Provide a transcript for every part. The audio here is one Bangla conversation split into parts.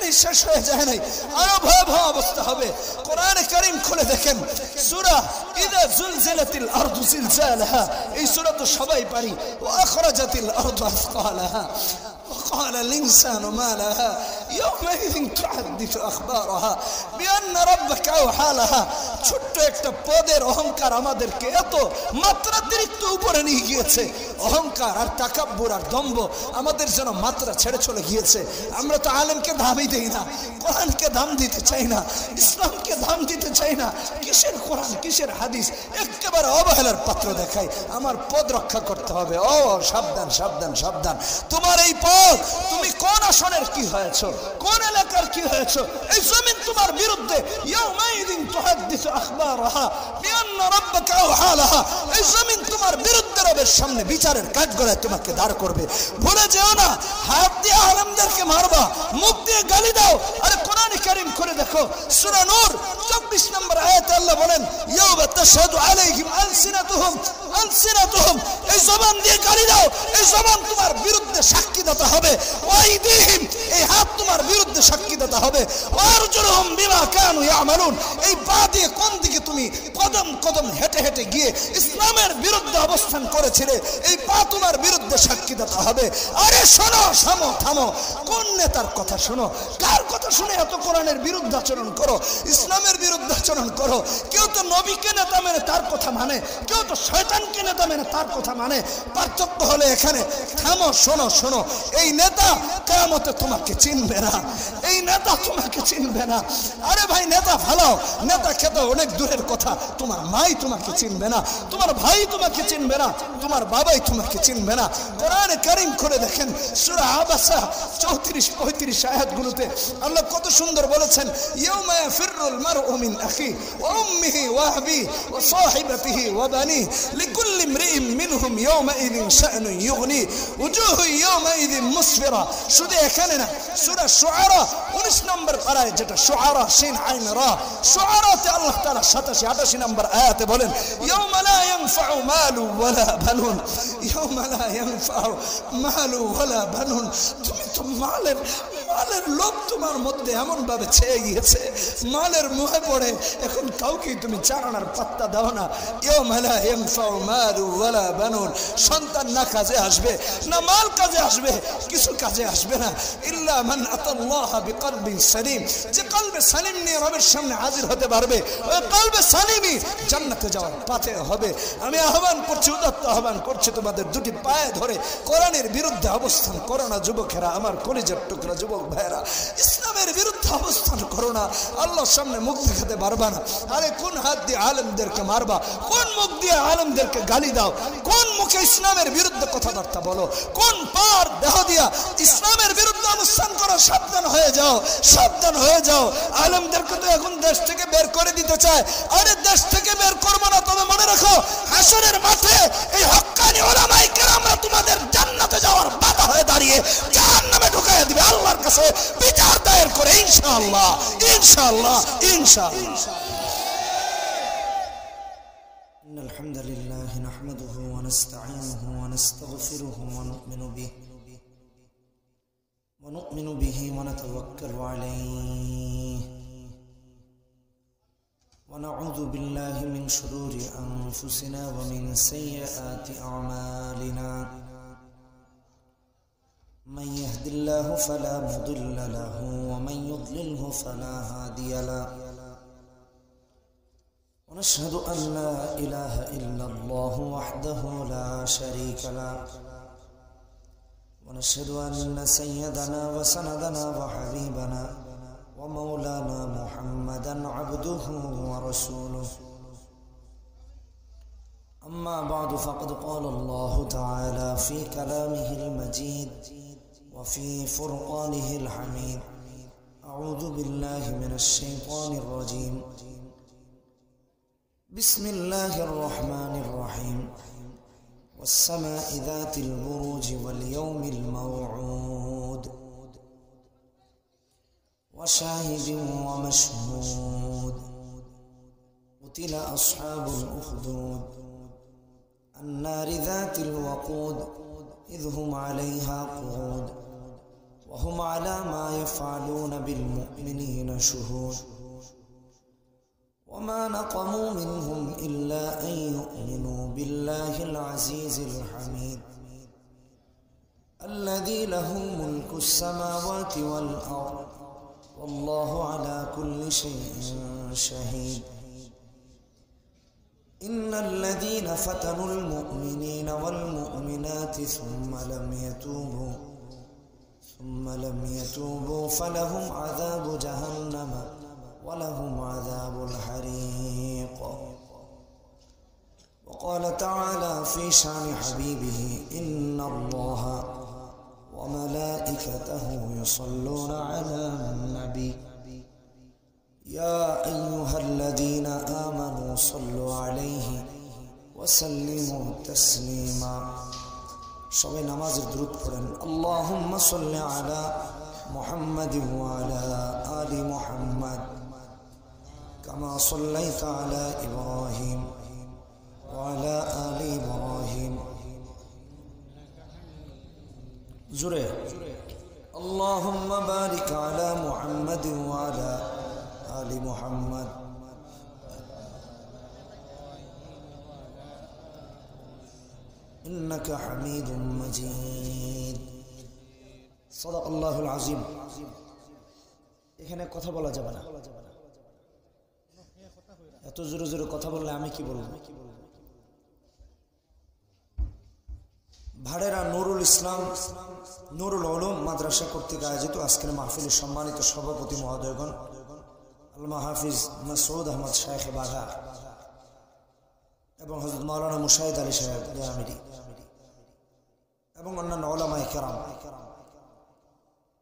এখানেই শেষ হয়ে যায় নাই, আরো ভয়াবহ অবস্থা হবে। কোরআনে কারীম খুলে দেখেন সূরা ইযা জুলজিলাতিল আরদু জিলজালাহা, এই সূরা তো সবাই পারি। ওয়া আখরাজাতিল আরদু আসকালাহা وقال الإنسان ما لها يومئذ تحدث أخبارها بأن ربك أوحى لها। ছোট্ট একটা পদের অহংকার আমাদেরকে এত মাত্রাতিরিক্ত উপরে নিয়ে গিয়েছে। অহংকার আর তাকাব্বুর আর দম্ভ আমাদের যেন মাত্রা ছেড়ে চলে গিয়েছে। আমরা তো আলেমকে দামই দেই না, কোরআনকে দাম দিতে চাই না, ইসলামকে দাম দিতে চাই না। কিসের কোরআন, কিসের হাদিস, একেবারে অবহেলার পাত্র দেখাই। আমার পদ রক্ষা করতে হবে। ও সাবধান সাবধান সাবধান, তোমার এই পদ, তুমি কোন আসনের কি হয়েছো, কোন এলাকার কি হয়েছো, এই জমিন তোমার বিরুদ্ধে। ইয়াউমাইযিন তুহাদ্দিসু আখবারাহা বিআন্না রাব্বাকা আওহা লাহা, এই জমিন তোমার বিরুদ্ধে রবের সামনে বিচারের কাঠগড়ায় তোমাকে দাঁড় করবে। ভুলে যেও না, হাত দিয়ে আলেমদেরকে মারবা, মুখ দিয়ে গালি দাও। আরে কোরআনে কারীম করে দেখো সূরা নূর 24 নম্বর আয়াতে আল্লাহ বলেন ইয়াউমা তাশহাদু আলাইহিম আলসিনাতুহুম, এই জবান দিয়ে গালি দাও, এই জবান তোমার বিরুদ্ধে সাক্ষীদাতা হবে। ওয়াইদিহিম, এই হাত তোমার বিরুদ্ধে সাক্ষীদাতা হবে। ওয়ারজুলুহুম বিমা কানু ইয়ামালুন, এই পা দিয়ে কোন দিকে তুমি কদম কদম হেঁটে হেঁটে গিয়ে ইসলামের বিরুদ্ধে অবস্থান করেছিলে, এই পা তোমার বিরুদ্ধে সাক্ষীদাতা হবে। আরে শোনো, থামো থামো, কোন নেতার কথা শোনো, কার কথা শুনে এত কোরআনের বিরুদ্ধে আচরণ করো, ইসলামের বিরুদ্ধে আচরণ করো? কেউ তো নবীকে নেতা মেনে তার কথা মানে, কেউ তো শয়তানকে নেতা মেনে তার কথা মানে। পার্থক্য হলে এখানে। থামো, শোনো শোনো, এই নেতা কিয়ামতে তোমাকে চিনবে না, এই নেতা তোমাকে চিনবে না। আরে ভাই, নেতা ফালাও, নেতা খেতে অনেক দূরের কথা, তোমার মাই তোমাকে চিনবে না, তোমার ভাই তোমাকে চিনবে না, তোমার বাবাই তোমাকে চিনবে না। কোরআনে কারীম করে দেখেন সূরা আবাসা 34-35 আয়াতগুলোতে আল্লাহ কত সুন্দর বলেছেন, ইয়াউমা ইয়াফিরুল মারউ মিন আখি ওয়া উম্মিহি ওয়া আবিহি ওয়া সাহিবাতিহি ওয়া বানিহি লিকুল্লি ইমরিইন মিনহুম ইয়াউমাইযিন শা'নুন ইউগনি উজুহু ইয়াউমাইযিন মুসফিরা। শুধু এখানে না, সূরা শুআরা 19 নম্বর পারায়, যেটা শুআরা শিন আইন রা, শুআরাতে আল্লাহ তাআলা 87-88 নম্বর আয়াতে বলেন ইয়াউমা লা ইয়ানফাউ মালু ওয়ালা বানুন, ইয়াউমা লা ইয়ানফাউ মালু ওয়ালা বানুন। তুমি তো মালের লোভ তোমার মধ্যে এমন ভাবে ছেয়ে গিয়েছে, মালের মুহে পড়ে এখন কাউকে তুমি চারানার পাত্তা দাও না। ইয়াউমা লা ইয়ানফাউ মালু ওয়ালা বানুন, সন্তান না কাজে আসবে, না মাল কাজে আসবে, কিছু কাজে আসবে না। ইল্লা মান আতাল্লাহ বিকলবিন সালিম, যে কলবে সালিম নিয়ে রবের সামনে হাজির হতে পারবে, ওই কলবে সালিমই জান্নাতে যাওয়ার পথে হবে। আমি আহ্বান করছি, উদাত্ত আহ্বান করছি, তোমাদের দুটি পায়ে ধরে কোরআনের বিরুদ্ধে অবস্থান করো না যুবকেরা, আমার কলিজার টুকরা যুবক ভাইয়েরা। ইসলামের বিরুদ্ধে অবস্থান করো না, আল্লাহর সামনে মুখ দেখাতে পারবা না। আরে কোন হাত দিয়ে আলেমদেরকে মারবা, কোন মুখ দিয়ে আলেমদেরকে গালি দাও, কোন মুখে ইসলামের বিরুদ্ধে কথাবার্তা বলো, কোন পার দেহ দিয়া ইসলামের বিরুদ্ধে অবস্থান করো? সাবধান হয়ে যাও, সাবধান হয়ে যাও। আলেমদেরকে তো এখন দেশ থেকে বের করে দিতে চায়। আরে দেশ থেকে বের করবো না, তবে মনে রাখো হাসরের মাঠে এই হক্কানি উলামায়ে কেরামরা তোমাদের জান্নাতে যাওয়ার বাধা হয়ে দাঁড়িয়ে জাহান্নামে ঢুকাইয়া দিবে আল্লাহর কাছে বিচার দায়ের করে, ইনশাআল্লাহ ইনশাআল্লাহ ইনশাআল্লাহ। ইন্নাল হামদুলিল্লাহি নাহমাদুহু ওয়া নাস্তাঈনুহু ওয়া নাস্তাগফিরুহু ওয়া নু'মিনু বিহি ওয়া নাতাওয়াক্কালু আলাইহি ওয়া নাউযু বিল্লাহি মিন শুরুরি আনফুসিনা ওয়া মিন সাইয়্যাতি আ'মালিনা। من يهد الله فلا مضل له ومن يضلله فلا هادي له ونشهد أن لا إله إلا الله وحده لا شريك له ونشهد أن سيدنا وسندنا وحبيبنا ومولانا محمدا عبده ورسوله. أما بعد فقد قال الله تعالى في كلامه المجيد وفي فرقانه الحميد. أعوذ بالله من الشيطان الرجيم. بسم الله الرحمن الرحيم. والسماء ذات البروج واليوم الموعود وشاهد ومشهود. قتل أصحاب الأخدود النار ذات الوقود إذ هم عليها قعود وهم على ما يفعلون بالمؤمنين شهود وما نقموا منهم إلا أن يؤمنوا بالله العزيز الحميد الذي له ملك السماوات والأرض والله على كل شيء شهيد إن الذين فتنوا المؤمنين والمؤمنات ثم لم يتوبوا فلهم عذاب جهنم ولهم عذاب الحريق وقال تعالى في شان حبيبه إن الله وملائكته يصلون على النبي يا أيها الذين آمنوا صلوا عليه وسلموا تسليما সবাই নামাজের দুরূদ পড়েন اللهم صل على محمد وعلى آل محمد كما صليت على إبراهيم وعلى آل إبراهيم زره اللهم بارك على محمد وعلى آل محمد إنك حميد مجيد صدق الله العظيم এখানে কথা বলা যাবে না এত জোরে জোরে কথা বললে আমি কি বলবো ভাড়েরা নুরুল ইসলাম নুরুল উলুম মাদ্রাসা কর্তৃক আয়োজিত আজকের মাহফিলের সম্মানিত সভাপতি মহোদয়গণ আল্লামা হাফিজ মাসউদ আহমদ শাইখ বাঘা এবং হযরত মাওলানা মুশাহিদ আলী সাহেব জামিরি এবং অন্যান্য উলামায়ে কেরাম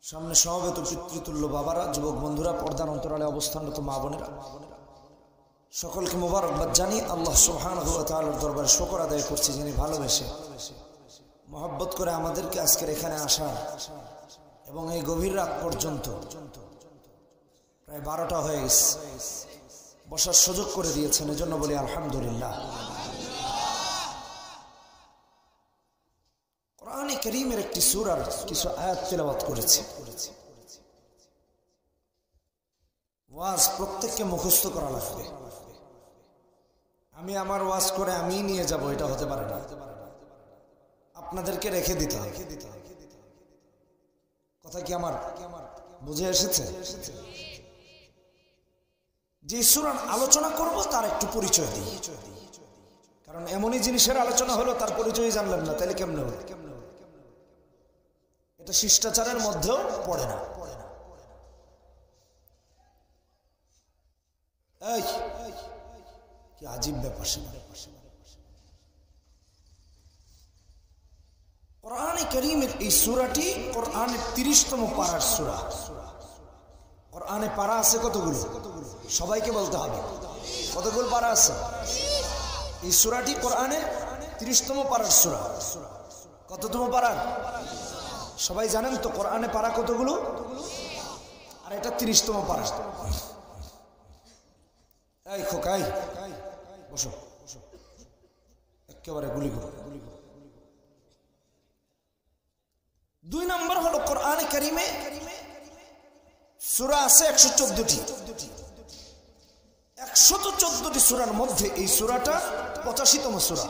সামনে সমবেত পিতৃতুল্য বাবারা যুবক বন্ধুরা পর্দার অন্তরালে অবস্থানরত মা বোনেরা সকলকে মোবারকবাদ জানিয়ে আল্লাহ সুবহানাহু ওয়া তাআলার দরবারে শুকর আদায় করছি যিনি ভালোবেসে মহব্বত করে আমাদেরকে আজকের এখানে আসা এবং এই গভীর রাত পর্যন্ত প্রায় 12টা হয়ে গেছে বসার সুযোগ করে দিয়েছেন এজন্য বলি আলহামদুলিল্লাহ কোরআনে কারীমের একটি সূরার কিছু আয়াত তেলাওয়াত করেছি ওয়াজ প্রত্যেককে মুখস্থ করা লাগবে আমি আমার ওয়াজ করে আমি নিয়ে যাব এটা হতে পারে না আপনাদেরকে রেখে দিতে হবে কথা কি আমার বুঝে এসেছে যে সূরার আলোচনা করব তার একটু পরিচয় দিই কারণ এমনই জিনিসের আলোচনা হলো তার পরিচয় জানলেন না তাহলে কেমনে হবে এটা শিষ্টাচারের মধ্যেও পড়ে না এই কি আজীব ব্যাপার কোরআনে কারীমের এই সূরাটি কোরআনের 30তম পারার সূরা কোরআনে পারা আছে কতগুলো সবাইকে বলতে হবে কতগুলো পারা আছে এই সূরাটি কোরআনের 30তম পারার সূরা কততম পারার সবাই জানেন তো কোরআনে পারা কতগুলো আর এটা 30তম পারা এই খোকাই বসো একেবারে গুলি করো 2 নম্বর হলো কোরআনে কারীমে সূরা আছে 114টি 114টি সূরার মধ্যে এই সূরাটা 85তম সূরা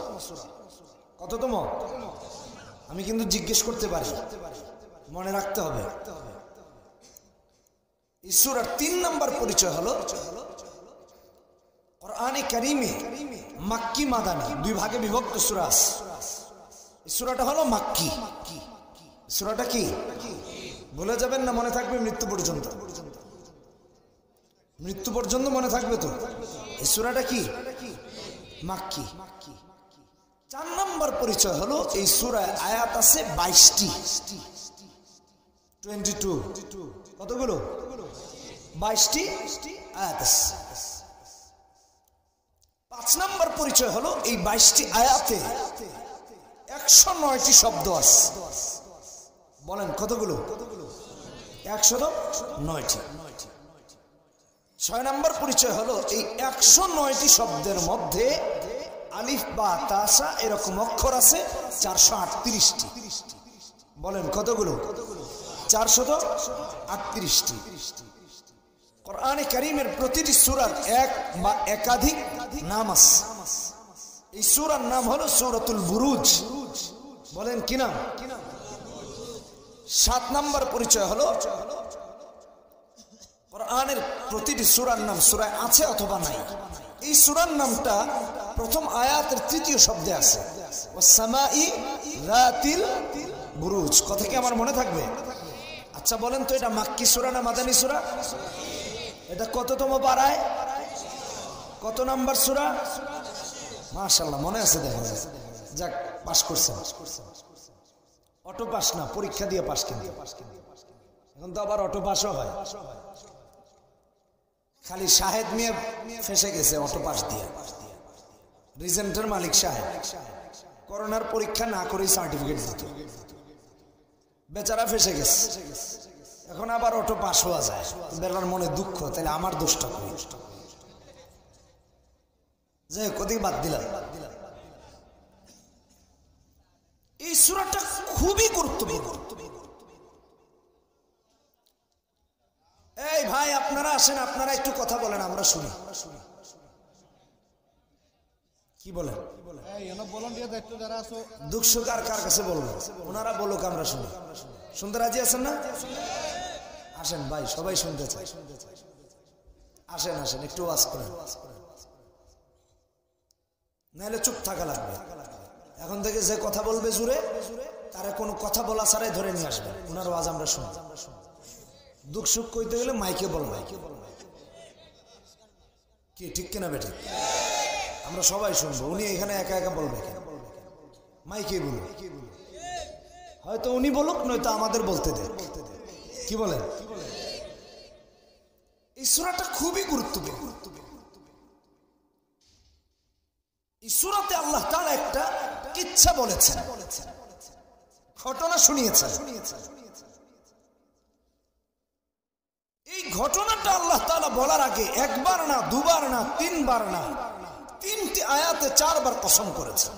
কততম আমি কিন্তু জিজ্ঞেস করতে পারি মনে রাখতে হবে এই সূরার 3 নম্বর পরিচয় হলো কোরআনে কারীমে মাক্কি মাদানী দুই ভাগে বিভক্ত সূরা আছে এই সূরাটা হলো মাক্কি সূরাটা কি ভুলে যাবেন না মনে থাকবে মৃত্যু পর্যন্ত মনে থাকবে তো এই সূরাটা কি মাক্কি 4 নম্বর পরিচয় হলো এই সূরায় আয়াত আছে 22টি 22 কতগুলো 22টি আয়াত আছে 5 নম্বর পরিচয় হলো এই 22টি আয়াতে 109টি শব্দ আছে বলেন কতগুলো 109টি 6 নম্বর পরিচয় হলো এই 109টি শব্দের মধ্যে আলিফ বা তাসা এরকম অক্ষর আছে 438টি বলেন কতগুলো 438টি। কোরআনে কারীমের প্রতিটি সূরার এক বা একাধিক নাম আছে। এই সূরার নাম হলো সূরাতুল বুরুজ। বলেন কি নাম? 7 নম্বর পরিচয় হলো কোরআনের প্রতিটি সূরার নাম সূরায় আছে অথবা নাই। এই সূরার নামটা প্রথম আয়াতের 3য় শব্দে আছে, ওয়াস-সামাই যাতিল বুরুজ। কথা কি আমার মনে থাকবে? আচ্ছা বলেন তো, এটা মাক্কি সূরা না মাদানী সূরা? এটা কততম পারায়, কত নাম্বার সূরা? মাশাআল্লাহ, মনে আছে, দেখা যায়। যাক, পাস করছেন। অটো পাস না, পরীক্ষা দিয়ে পাস। কিন্তু এখন তো আবার অটো পাসও হয়। খালি শাহেদ মিয়া ফেসে গেছে অটো পাস দিয়ে। রিজেন্টের মালিক সাহেব করোনার পরীক্ষা না করেই সার্টিফিকেট দিত, বেচারা ফেসে গেছে। এখন আবার অটো পাস হওয়া যায়, বেলার মনে দুঃখ। তাহলে আমার দোষটা কই? যে কোথায় বাদ দিলাম। এই সূরাটা খুবই গুরুত্বপূর্ণ। এই ভাই, আপনারা আসেন, আপনারা একটু কথা বলেন, আমরা শুনি। কি বলেন? দুঃখ সুখ আর কার কাছে বলবো? ওনারা বলুক, আমরা শুনি। শুনতে রাজি আছেন না? আসেন ভাই, সবাই শুনতে চাই। আসেন আসেন, একটু ওয়াজ করেন, নাহলে চুপ থাকা লাগবে। এখন থেকে যে কথা বলবে জুড়ে, তারা কোনো কথা বলা ছাড়াই ধরে নিয়ে আসবে। ওনার ওয়াজ আমরা শুনি। দুঃখ সুখ কইতে গেলে মাইকে বলবে। কি ঠিক কিনা বেঠিক? আমরা সবাই শুনবো। উনি এখানে একা একা বলবে কেন? মাইকে বলুন। হয়তো উনি বলুক, নয়তো আমাদের বলতে দে। কি বলেন? এই সূরাটা খুবই গুরুত্বপূর্ণ। এই সূরাতে আল্লাহ তাআলা একটা কিচ্ছা বলেছেন, ঘটনা শুনিয়েছেন। এই ঘটনাটা আল্লাহ তাআলা বলার আগে একবার না, দুবার না, তিনবার না, 3টি আয়াতে 4 বার কসম করেছেন।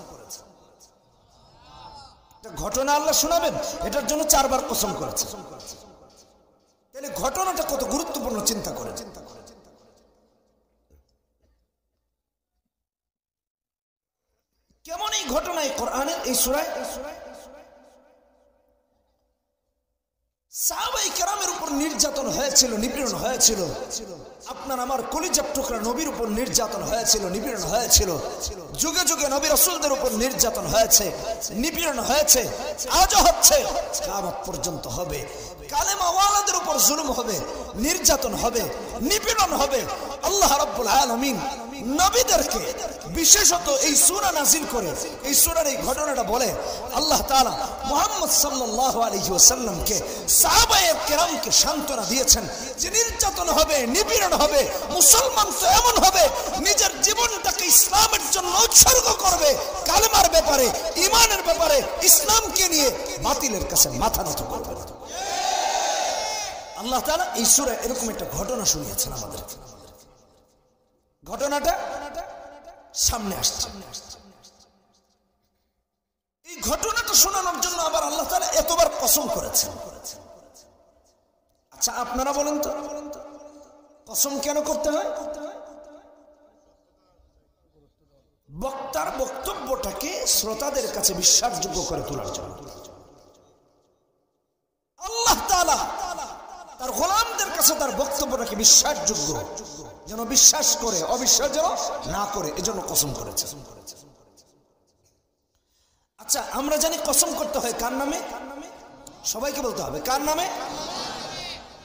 ঘটনা আল্লাহ শোনাবেন, এটার জন্য 4 বার কসম করেছেন। তাহলে ঘটনাটা কত গুরুত্বপূর্ণ চিন্তা করে। কেমন এই ঘটনা এই কোরআনের এই সূরায়? সাহাবায়ে কেরামের উপর নির্যাতন হয়েছিল, নিপীড়ন হয়েছিল। আপনার আমার কলিজার টুকরা নবীর উপর নির্যাতন হয়েছিল, নিপীড়ন হয়েছিল। যুগে যুগে নবী রাসূলদের উপর নির্যাতন হয়েছে, নিপীড়ন হয়েছে, আজও হচ্ছে, কিয়ামত পর্যন্ত হবে। কালেমা ওয়ালাদের উপর জুলুম হবে, নির্যাতন হবে, নিপীড়ন হবে। আল্লাহ রাব্বুল আলামিন নবীদেরকে বিশেষত এই সূরা নাযিল করে এই সূরার এই ঘটনাটা বলে আল্লাহ তাআলা মুহাম্মদ সাল্লাল্লাহু আলাইহি ওয়াসাল্লামকে, সাহাবায়ে কেরামকে সান্ত্বনা দিয়েছেন যে নির্যাতন হবে, নিপীড়ন হবে। মুসলমান তো এমন হবে নিজের জীবনটাকে ইসলামের জন্য উৎসর্গ করবে, কালেমার ব্যাপারে, ঈমানের ব্যাপারে, ইসলামকে নিয়ে বাতিলের কাছে মাথা নত করবে। আল্লাহ তাআলা এই সূরায় এরকম একটা ঘটনা শুনিয়েছেন আমাদেরকে। ঘটনাটা সামনে আসছে। এই ঘটনাটা শোনানোর জন্য আবার আল্লাহ তাআলা এতবার কসম করেছেন। আচ্ছা আপনারা বলেন তো, কসম কেন করতে হয়? বক্তার বক্তব্যটাকে শ্রোতাদের কাছে বিশ্বাসযোগ্য করে তোলার জন্য। আল্লাহ তাআলা তার গোলামদের কাছে তার বক্তব্যটাকে বিশ্বাসযোগ্য যেন বিশ্বাস করে, অবিশ্বাস যেন না করে, এজন্য কসম করেছে। আচ্ছা আমরা জানি কসম করতে হয় কার নামে? সবাইকে বলতে হবে কার নামে?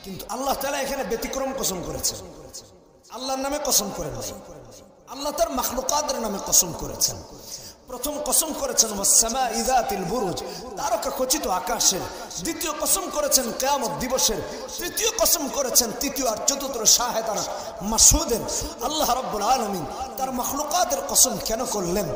কিন্তু আল্লাহ তাআলা এখানে ব্যতিক্রম কসম করেছেন। আল্লাহর নামে কসম করেন নাই, আল্লাহ তার মাখলুকাতের নামে কসম করেছেন। প্রথম কসম করেছেন ওয়াস-সামাই যাতিল বুরুজ, তারকা খচিত আকাশের। দ্বিতীয় কসম করেছেন কিয়ামত দিবসের। তৃতীয় কসম করেছেন তৃতীয় আর চতুর্থ শাহেদানা মাসউদের। আল্লাহ রাব্বুল আলামিন তার মাখলুকাতের কসম কেন করলেন?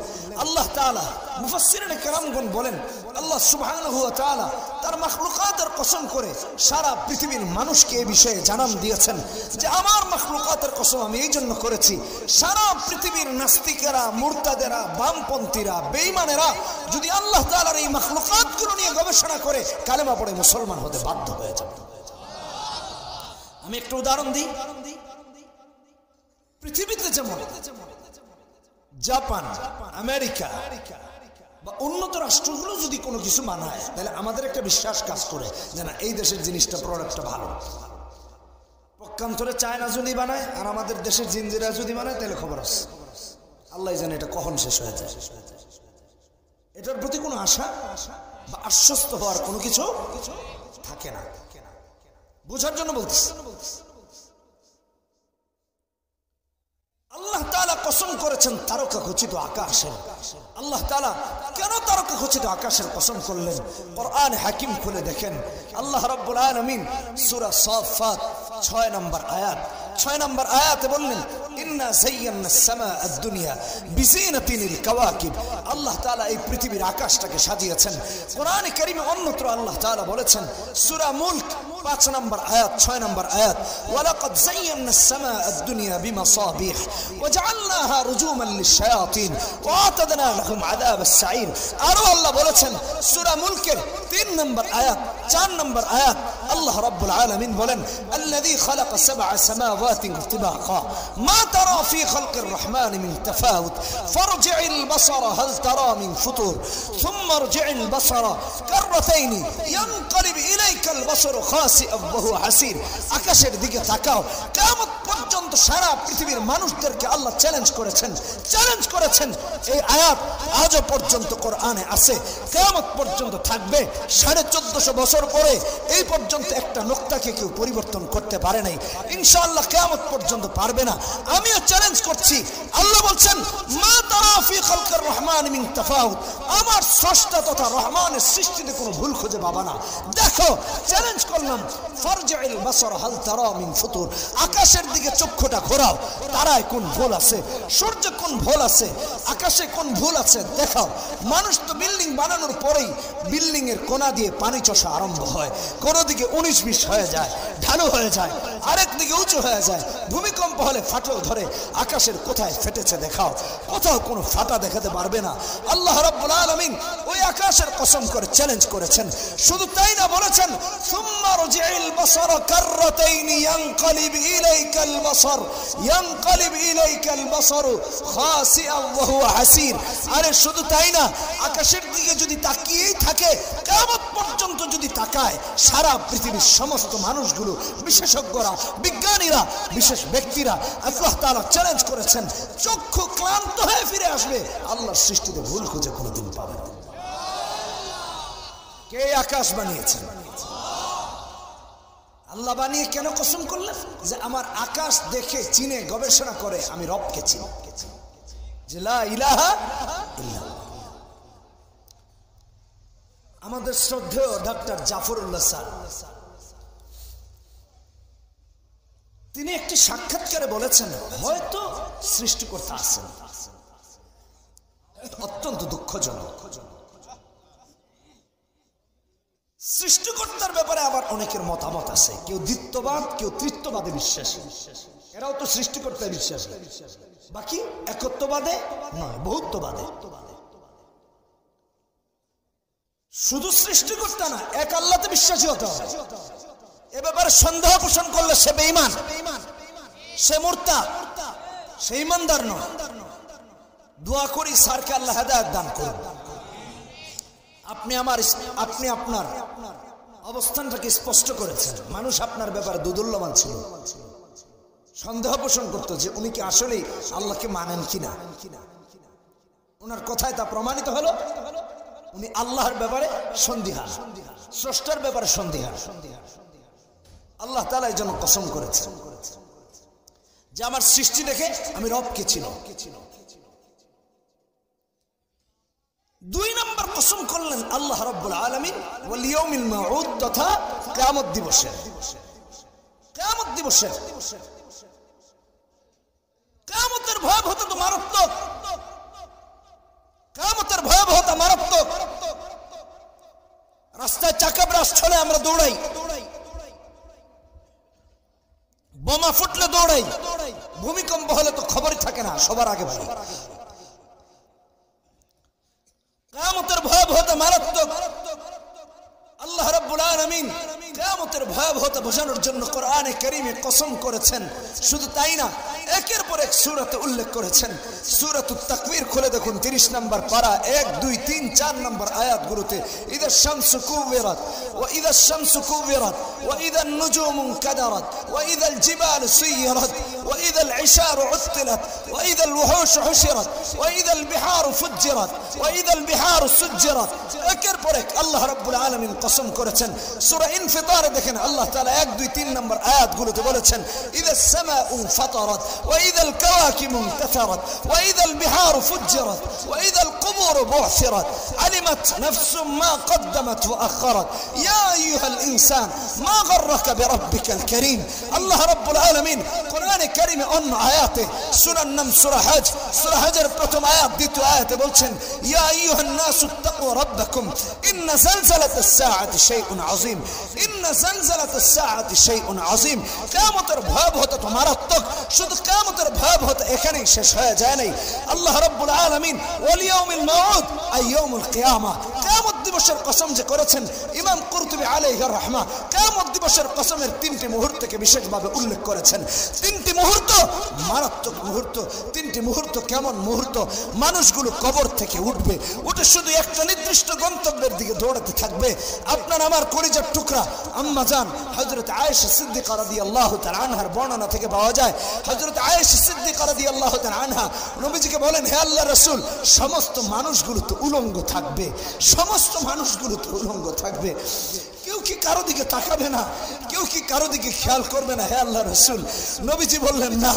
আল্লাহ তাআলা মুফাসসিরিনে কেরামগণ বলেন আল্লাহ সুবহানাহু ওয়া তাআলা তার মাখলুকাতের কসম করে সারা পৃথিবীর মানুষকে এই বিষয়ে জানান দিয়েছেন যে আমার মাখলুকাতের কসম আমি এই জন্য করেছি, সারা পৃথিবীর নাস্তিকেরা, মুরতাদেরা, বামপন্থীরা, বেঈমানেরা যদি আল্লাহ তাআলার এই মাখলুকাতগুলো নিয়ে গবেষণা করে কালেমা পড়ে মুসলমান হতে বাধ্য হয়ে যাবে। আমি একটা উদাহরণ দিই। পৃথিবীতে যেমন জাপান, আমেরিকা বা উন্নত রাষ্ট্রগুলো যদি কোনো কিছু মানায় তাহলে আমাদের একটা বিশ্বাস কাজ করে যে না এই দেশের জিনিসটা, প্রোডাক্টটা ভালো। পক্ষান্তরে চায়না যদি বানায় আর আমাদের দেশের জিনজিরা যদি বানায় তাহলে খবর আছে, আল্লাহ জানে এটা কখন শেষ হয়ে যায়। এটার প্রতি কোনো আশা বা আশ্বস্ত হওয়ার কোনো কিছু থাকে না। বোঝার জন্য বলতেছি। আল্লাহ তাআলা কসম করেছেন তারকা খচিত আকাশের। আল্লাহ তাআলা কেন তারকা খচিত আকাশের কসম করলেন? কোরআন হাকিম খুলে দেখেন, আল্লাহ রাব্বুল আলামিন সূরা সাফফাত 6 নম্বর আয়াত, 6 নম্বর আয়াতে বললেন ইন্না যায়্যানা আস-সামাআ আদ-দুনিয়া বিজিনাতিল কাওয়াকিব। আল্লাহ তাআলা এই পৃথিবীর আকাশটাকে সাজিয়েছেন। কোরআনে কারীমে অন্যত্র আল্লাহ তাআলা বলেছেন সূরা মুলক 5 নম্বর আয়াত, 6 নম্বর আয়াত, ওয়ালাকাদ যায়্যানা আস-সামাআ আদ-দুনিয়া বিমাসাবিহ ওয়াজআলনাহা রুজুমান লিশ-শায়াতিন ওয়া'তাদনা লাহুম আযাব আস-সাঈর। আর আল্লাহ বলেছেন সূরা মুলকের 3 নম্বর আয়াত, 4 নম্বর আয়াত, আল্লাহ রাব্বুল আলামিন বলেন আল্লাযী খালাকা সাবআ সামাওয়াতিন তিবাকা মা তারা ফি খালকির রহমান মিন তাফাউত ফারজি'ল বাসারা হাল তারা মিন ফুতুর সুম্মা আরজি'ল বাসারা কাররাতাইন ইয়ানকালিব ইলাইকাল বাসারু খাসিআন ওয়া হুয়া হাসির। আকাশের দিকে তাকাও। কিয়ামত পর্যন্ত সারা পৃথিবীর মানুষদেরকে আল্লাহ চ্যালেঞ্জ করেছেন। এই আয়াত আজও পর্যন্ত কোরআনে আছে, কিয়ামত পর্যন্ত থাকবে। 1450 বছর পরে এই পর্যন্ত একটা নোক্তাকে কেউ পরিবর্তন করতে পারে নাই, ইনশাআল্লাহ কিয়ামত পর্যন্ত পারবে না। আমিও চ্যালেঞ্জ করছি। আল্লাহ বলছেন মা তারা ফি খালকির রহমান মিন তাফাউত, আমার স্রষ্টা তথা রহমানের সৃষ্টিতে কোনো ভুল খুঁজে পাবা না। দেখো, চ্যালেঞ্জ করলাম, ফারজি'ল বাসার হাল তারা মিন ফুতুর, আকাশের দিকে চক্ষুটা ঘোরাও, তারায় কোন ভুল আছে, সূর্যে কোন ভুল আছে, আকাশে কোন ভুল আছে দেখাও। মানুষ তো বিল্ডিং বানানোর পরেই বিল্ডিং এর কোনা দিয়ে পানি চষা আরম্ভ হয়, কোন দিকে 19-20 হয়ে যায়, ঢালু হয়ে যায়, আরেক দিকে উঁচু হয়ে যায়, ভূমিকম্প হলে ফাটল ধরে। আকাশের কোথায় ফেটেছে দেখাও, কোথাও কোনো ফাটা দেখাতে পারবে না। আল্লাহ রাব্বুল আলামিন ওই আকাশের কসম করে চ্যালেঞ্জ করেছেন। শুধু তাই না, বলেছেন সুম্মা রজি'ল বাসারা কাররাতাইন ইয়ানকালিব ইলাইকাল বাসারু খাসিআন ওয়া হুয়া হাসির। আরে শুধু তাই না, আকাশের দিকে যদি তাকিয়েই থাকে, কিয়ামত পর্যন্ত যদি তাকায়, সারা পৃথিবীর সমস্ত মানুষগুলো, বিশেষজ্ঞরা, বিজ্ঞানীরা, বিশেষ ব্যক্তিরা আল্লাহ তাআলা চ্যালেঞ্জ করেছেন, চক্ষু ক্লান্ত হয়ে ফিরে আসবে, আল্লাহর সৃষ্টিতে ভুল খুঁজে কোনোদিন পাবে না। কে আকাশ বানিয়েছেন? আল্লাহ বানিয়ে কেন কসম করলেন? যে আমার আকাশ দেখে চিনে গবেষণা করে আমি রবকে চিনি, যে লা ইলাহা ইল্লাল্লাহ। আমাদের শ্রদ্ধেয় ডক্টর জাফরুল্লাহ স্যার, তিনি একটি সাক্ষাৎকারে বলেছেন হয়তো সৃষ্টিকর্তা আছেন। অত্যন্ত দুঃখজনক। সৃষ্টিকর্তার ব্যাপারে আবার অনেকের মতামত আছে, কেউ দ্বিত্ববাদ, কেউ তৃত্ববাদে বিশ্বাসী। এরাও তো সৃষ্টিকর্তায় বিশ্বাসী, বাকি একত্ববাদে নয়, বহুত্ববাদে। শুধু সৃষ্টিকর্তা না, এক আল্লাহতে বিশ্বাসী হতে হবে। এ ব্যাপারে সন্দেহ পোষণ করলে সে বেঈমান, সে মুরতাদ, সে ঈমানদার নয়। দোয়া করি স্যারকে আল্লাহ হেদায়েত দান করুন। আপনি আপনার অবস্থানটাকে স্পষ্ট করেছেন। মানুষ আপনার ব্যাপারে দুদুল্যমান ছিল, সন্দেহ পোষণ করতো যে উনি কি আসলেই আল্লাহকে মানেন কিনা। ওনার কথায় তা প্রমাণিত হলো উনি আল্লাহর ব্যাপারে সন্দিহান, স্রষ্টার ব্যাপারে সন্দিহান। আল্লাহ তাআলা এই জন্য কসম করেছেন যে আমার সৃষ্টি দেখে আমি রবকে চিনি। 2 নম্বর কসম করলেন আল্লাহ রাব্বুল আলামিন ওয়াল ইয়াউমিল মাউউদ, তথা কিয়ামত দিবসের। কিয়ামতের ভয়াবহতা তো মারাত্মক, কিয়ামতের ভয়াবহতা মারাত্মক। রাস্তায় চাকা ব্রাস্ট হলে আমরা দৌড়াই, বোমা ফুটলে দৌড়াই, ভূমিকম্প হলে তো খবরই থাকে না, সবার আগে ভাই। কিয়ামতের ভয়াবহতা মারাত্মক। আল্লাহ রাব্বুল আলামিন কিয়ামতের ভয়াবহতা বোঝানোর জন্য কোরআনে কারীমে কসম করেছেন। শুধু তাই না, একের পর এক সূরাতে উল্লেখ করেছেন। সূরাতুত তাকবীর খুলে দেখুন 30 নম্বর পারা 1, 2, 3, 4 নম্বর আয়াতগুলোতে ইযা শামসু কুবিরাত ওয়া ইযা শামসু কুবিরাত ওয়া ইযা নুজুমু কাদারাত ওয়া ইযা জিবালু সুয়িরাত ওয়া ইযা ইশারু উত্তিলাত ওয়া ইযা ওয়াহুশু হুশিরাত ওয়া ইযা বিহারু ফুজ্জিরাত ওয়া ইযা বিহারু সুজ্জিরাত। একের পর এক আল্লাহ রাব্বুল আলামিন কসম করেছেন। সূরা ইনফিতারে দেখেন আল্লাহ তাআলা 1, 2, 3 নম্বর আয়াতগুলোতে বলেছেন ইযা সামাউ ফাতারাত ওয়া ইযা কাওয়াকিবু ইনতাসারাত ওয়া ইযা বিহারু ফুজ্জিরাত ওয়া ইযা কুবুরু বু'থিরাত আলিমাত নাফসুম মা কদ্দামাত ওয়া আখারাত ইয়া আইয়ুহাল ইনসান মা গাররাকা বিরাব্বিকাল কারীম। আল্লাহ রাব্বুল আলামিন কোরআনে কারীমে অন্য আয়াতে সূরা নাম সূরা হজের প্রথম আয়াত দ্বিতীয় আয়াতে বলছেন ইয়া আইয়ুহান নাসু ইত্তাকু রাব্বাকুম ইন্না যালজালাতাস সাআতি শাইউন আযীম ইন্না যালজালাতাস সাআতি শাইউন আযীম। কিয়ামতের ভয়াবহতা তো মারাত্মক। শুধু কিয়ামতের ভয়াবহতা এখানেই শেষ হয়ে যায় নাই। আল্লাহ রাব্বুল আলামিন ওয়াল ইয়াউমিল মাউদ আই ইয়াউমুল কিয়ামা, কিয়ামত দিবসের কসম যে করেছেন ইমাম কুরতুবী আলাইহির রাহমা কিয়ামত দিবসের কসমের 3টি মুহূর্তকে বিশেষভাবে উল্লেখ করেছেন। 3টি মুহূর্ত মারাত্মক মুহূর্ত। 3টি মুহূর্ত কেমন মুহূর্ত? মানুষগুলো কবর থেকে উঠবে, উঠে শুধু একটা নির্দিষ্ট গন্তব্যের দিকে দৌড়াতে থাকবে। আপনার আমার কলিজার টুকরা আম্মা জান হযরত আয়েশা সিদ্দিকা রাদিয়াল্লাহু তাআলা আনহার বর্ণনা থেকে পাওয়া যায়। হযরত আয়েশা সিদ্দিকা রাদিয়াল্লাহু তাআলা আনহা নবীজিকে বলেন, হে আল্লাহর রাসূল, সমস্ত মানুষগুলো তো উলঙ্গ থাকবে, সমস্ত মানুষগুলো তো উলঙ্গ থাকবে, কেউ কি কারো দিকে তাকাবে না? কেউ কি কারো দিকে খেয়াল করবে না? হে আল্লাহর রাসূল, নবীজি বললেন না,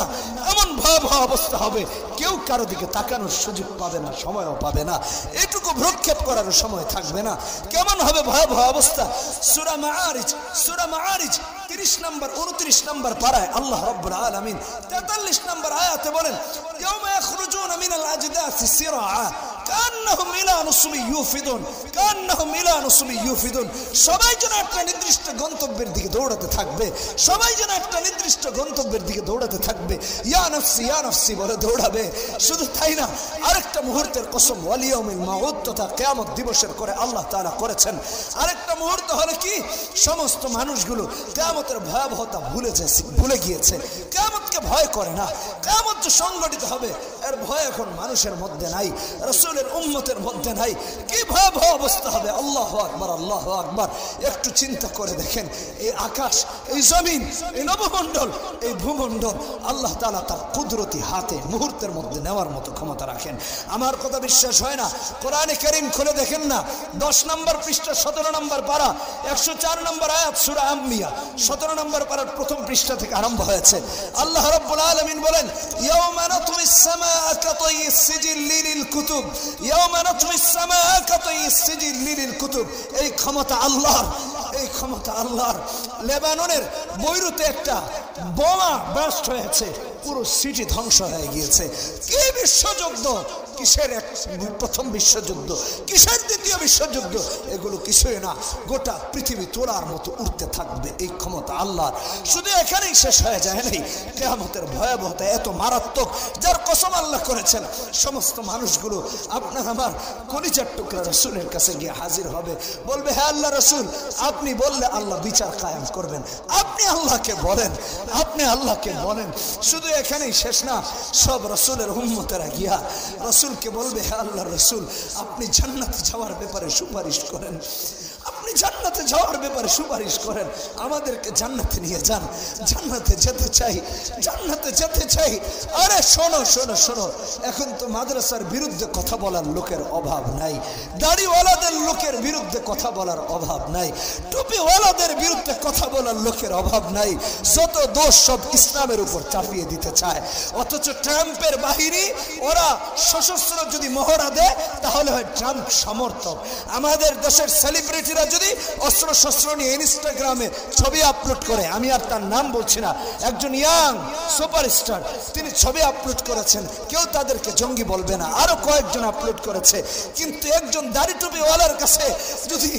এমন ভয়াবহ অবস্থা হবে কেউ কারো দিকে তাকানোর সুযোগ পাবে না, সময়ও পাবে না, এটুকু ভ্রুক্ষেপ করার সময় থাকবে না। কেমন হবে ভয়াবহ অবস্থা? সূরা মাআরিজ 30 নম্বর 29 নম্বর পারায় আল্লাহ রাব্বুল আলামিন 43 নম্বর আয়াতে বলেন ইয়াউমা ইয়াখরুজুনা মিনাল আজদাসি সিরাআ কান্নাহুম ইলা নুসবি ইউফিদুন। সবাই যেন একটা নির্দিষ্ট গন্তব্যের দিকে দৌড়াতে থাকবে, সবাই যেন একটা নির্দিষ্ট গন্তব্যের দিকে দৌড়াতে থাকবে, ইয়া নাফসি বলে দৌড়াবে। শুধু তাই না, আরেকটা মুহূর্তের কসম ওয়াল ইয়াউমিল মাউদ তথা কিয়ামত দিবসের করে আল্লাহ তাআলা করেছেন। আরেকটা মুহূর্ত হলো কি? সমস্ত মানুষগুলো কিয়ামতের ভয়াবহতা ভুলে গিয়েছে, কিয়ামতকে ভয় করে না। কিয়ামত যে সংগঠিত হবে এর ভয় এখন মানুষের মধ্যে নাই, রাসূলের উম্মতের মধ্যে নাই। কি ভয়াবহ অবস্থা হবে! আল্লাহু আকবার, আল্লাহু আকবার। একটু চিন্তা করে দেখেন, এই আকাশ, এই জমিন, এই নবমণ্ডল, এই ভূমণ্ডল আল্লাহ তাআলা তার কুদরতি হাতে মুহূর্তের মধ্যে নেওয়ার মতো ক্ষমতা রাখেন। আমার কথা বিশ্বাস হয় না? কোরআনে কারীম খুলে দেখেন না, 10 নম্বর পৃষ্ঠা 17 নম্বর পারা 104 নম্বর আয়াত সূরা আম্বিয়া 17 নম্বর পারার প্রথম পৃষ্ঠা থেকে আরম্ভ হয়েছে। আল্লাহ রাব্বুল আলামিন বলেন ইয়াউমা নাতমিস সামাআ কাতাইয়িস সিজিল্লি লিল কুতুব, ইয়াউমা নাতমিস সামাআ কাতাইয়িস সিজিল্লি লিল কুতুব। এই ক্ষমতা আল্লাহর, এই ক্ষমতা আল্লাহর। লেবাননের বৈরুতে একটা বোমা ব্লাস্ট হয়েছে, পুরো সিটি ধ্বংস হয়ে গিয়েছে। কি বিশ্বযুদ্ধ! কিসের প্রথম বিশ্বযুদ্ধ, কিসের দ্বিতীয় বিশ্বযুদ্ধ? এগুলো কিছুই না, গোটা পৃথিবী তোলার মতো উঠতে থাকবে। এই ক্ষমতা আল্লাহর। শুধু এখানেই শেষ হয়ে যায় নাই, কিয়ামতের ভয়াবহতা এত মারাত্মক, যার কসম আল্লাহ করেছেন সমস্ত মানুষগুলো আপনার আমার কলিজার টুকরা রাসূলের কাছে গিয়ে হাজির হবে, বলবে, হে আল্লাহ রাসূল, আপনি বললে আল্লাহ বিচার কায়েম করবেন, আপনি আল্লাহকে বলেন, আপনি আল্লাহকে বলেন। শুধু এখানেই শেষ না, সব রাসূলের উম্মতেরা গিয়া রাসূলকে বলবে, হে আল্লাহর রাসূল, আপনি জান্নাতে যাওয়ার ব্যাপারে সুপারিশ করেন, আপনি জান্নাতে যাওয়ার ব্যাপারে সুপারিশ করেন, আমাদেরকে জান্নাতে নিয়ে যান, জান্নাতে যেতে চাই, জান্নাতে যেতে চাই। আরে শোনো শোনো শোনো, এখন তো মাদ্রাসার বিরুদ্ধে কথা বলার লোকের অভাব নাই, দাড়িওয়ালাদের লোকের বিরুদ্ধে কথা বলার অভাব নাই, টুপিওয়ালাদের বিরুদ্ধে কথা বলার লোকের অভাব নাই। যত দোষ সব ইসলামের উপর চাপিয়ে দিতে চায়। অথচ ট্রাম্পের বাহিনী, ওরা সশস্ত্র যদি মহড়া দেয় তাহলে হয় ট্রাম্প সমর্থক। আমাদের দেশের সেলিব্রিটিরা যদি ব্যক্তি অস্ত্র শস্ত্র নিয়ে ইনস্টাগ্রামে ছবি আপলোড করে, আমি আর তার নাম বলছি না, একজন ইয়াং সুপারস্টার, তিনি ছবি আপলোড করেছেন, কেউ তাদেরকে জঙ্গি বলবে না, আরো কয়েকজন আপলোড করেছে। কিন্তু একজন দাড়ি টুপিওয়ালার কাছে যদি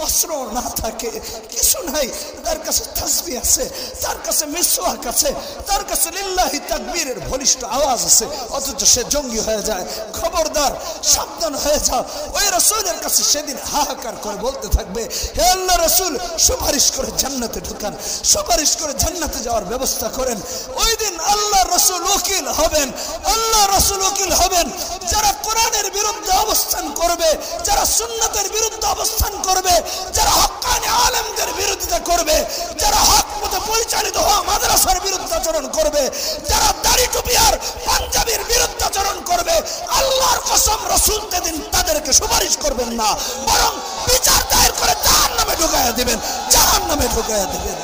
অস্ত্র না থাকে, কিছু নাই, তার কাছে তাসবিহ আছে, তার কাছে মিসওয়াক আছে, তার কাছে লিল্লাহি তাকবীরের বলিষ্ঠ আওয়াজ আছে, অথচ সে জঙ্গি হয়ে যায়। খবরদার, সাবধান হয়ে যাও। ওই রাসূলের কাছে সেদিন হাহাকার করে বলতে থাকবে, হে আল্লাহ রাসূল, সুপারিশ করে জান্নাতে ঢুকান, সুপারিশ করে জান্নাতে যাওয়ার ব্যবস্থা করেন। ওই দিন আল্লাহ রাসূল উকিল হবেন, আল্লাহ রাসূল উকিল হবেন। যারা কোরআনের বিরুদ্ধে অবস্থান করবে, যারা সুন্নাতের বিরুদ্ধে অবস্থান করবে, যারা হক্কানি আলেমদের বিরোধিতা করবে, যারা হক মতে পরিচালিত হওয়া মাদ্রাসার বিরুদ্ধাচরণ করবে, যারা দাড়ি টুপি আর পাঞ্জাবির বিরুদ্ধাচরণ করবে, আল্লাহর কসম রাসূল সেদিন তাদেরকে সুপারিশ করবেন না, বরং বিচার দায়ের করে জাহান্নামে ঢুকাইয়া দিবেন, জাহান্নামে ঢুকাইয়া দিবেন।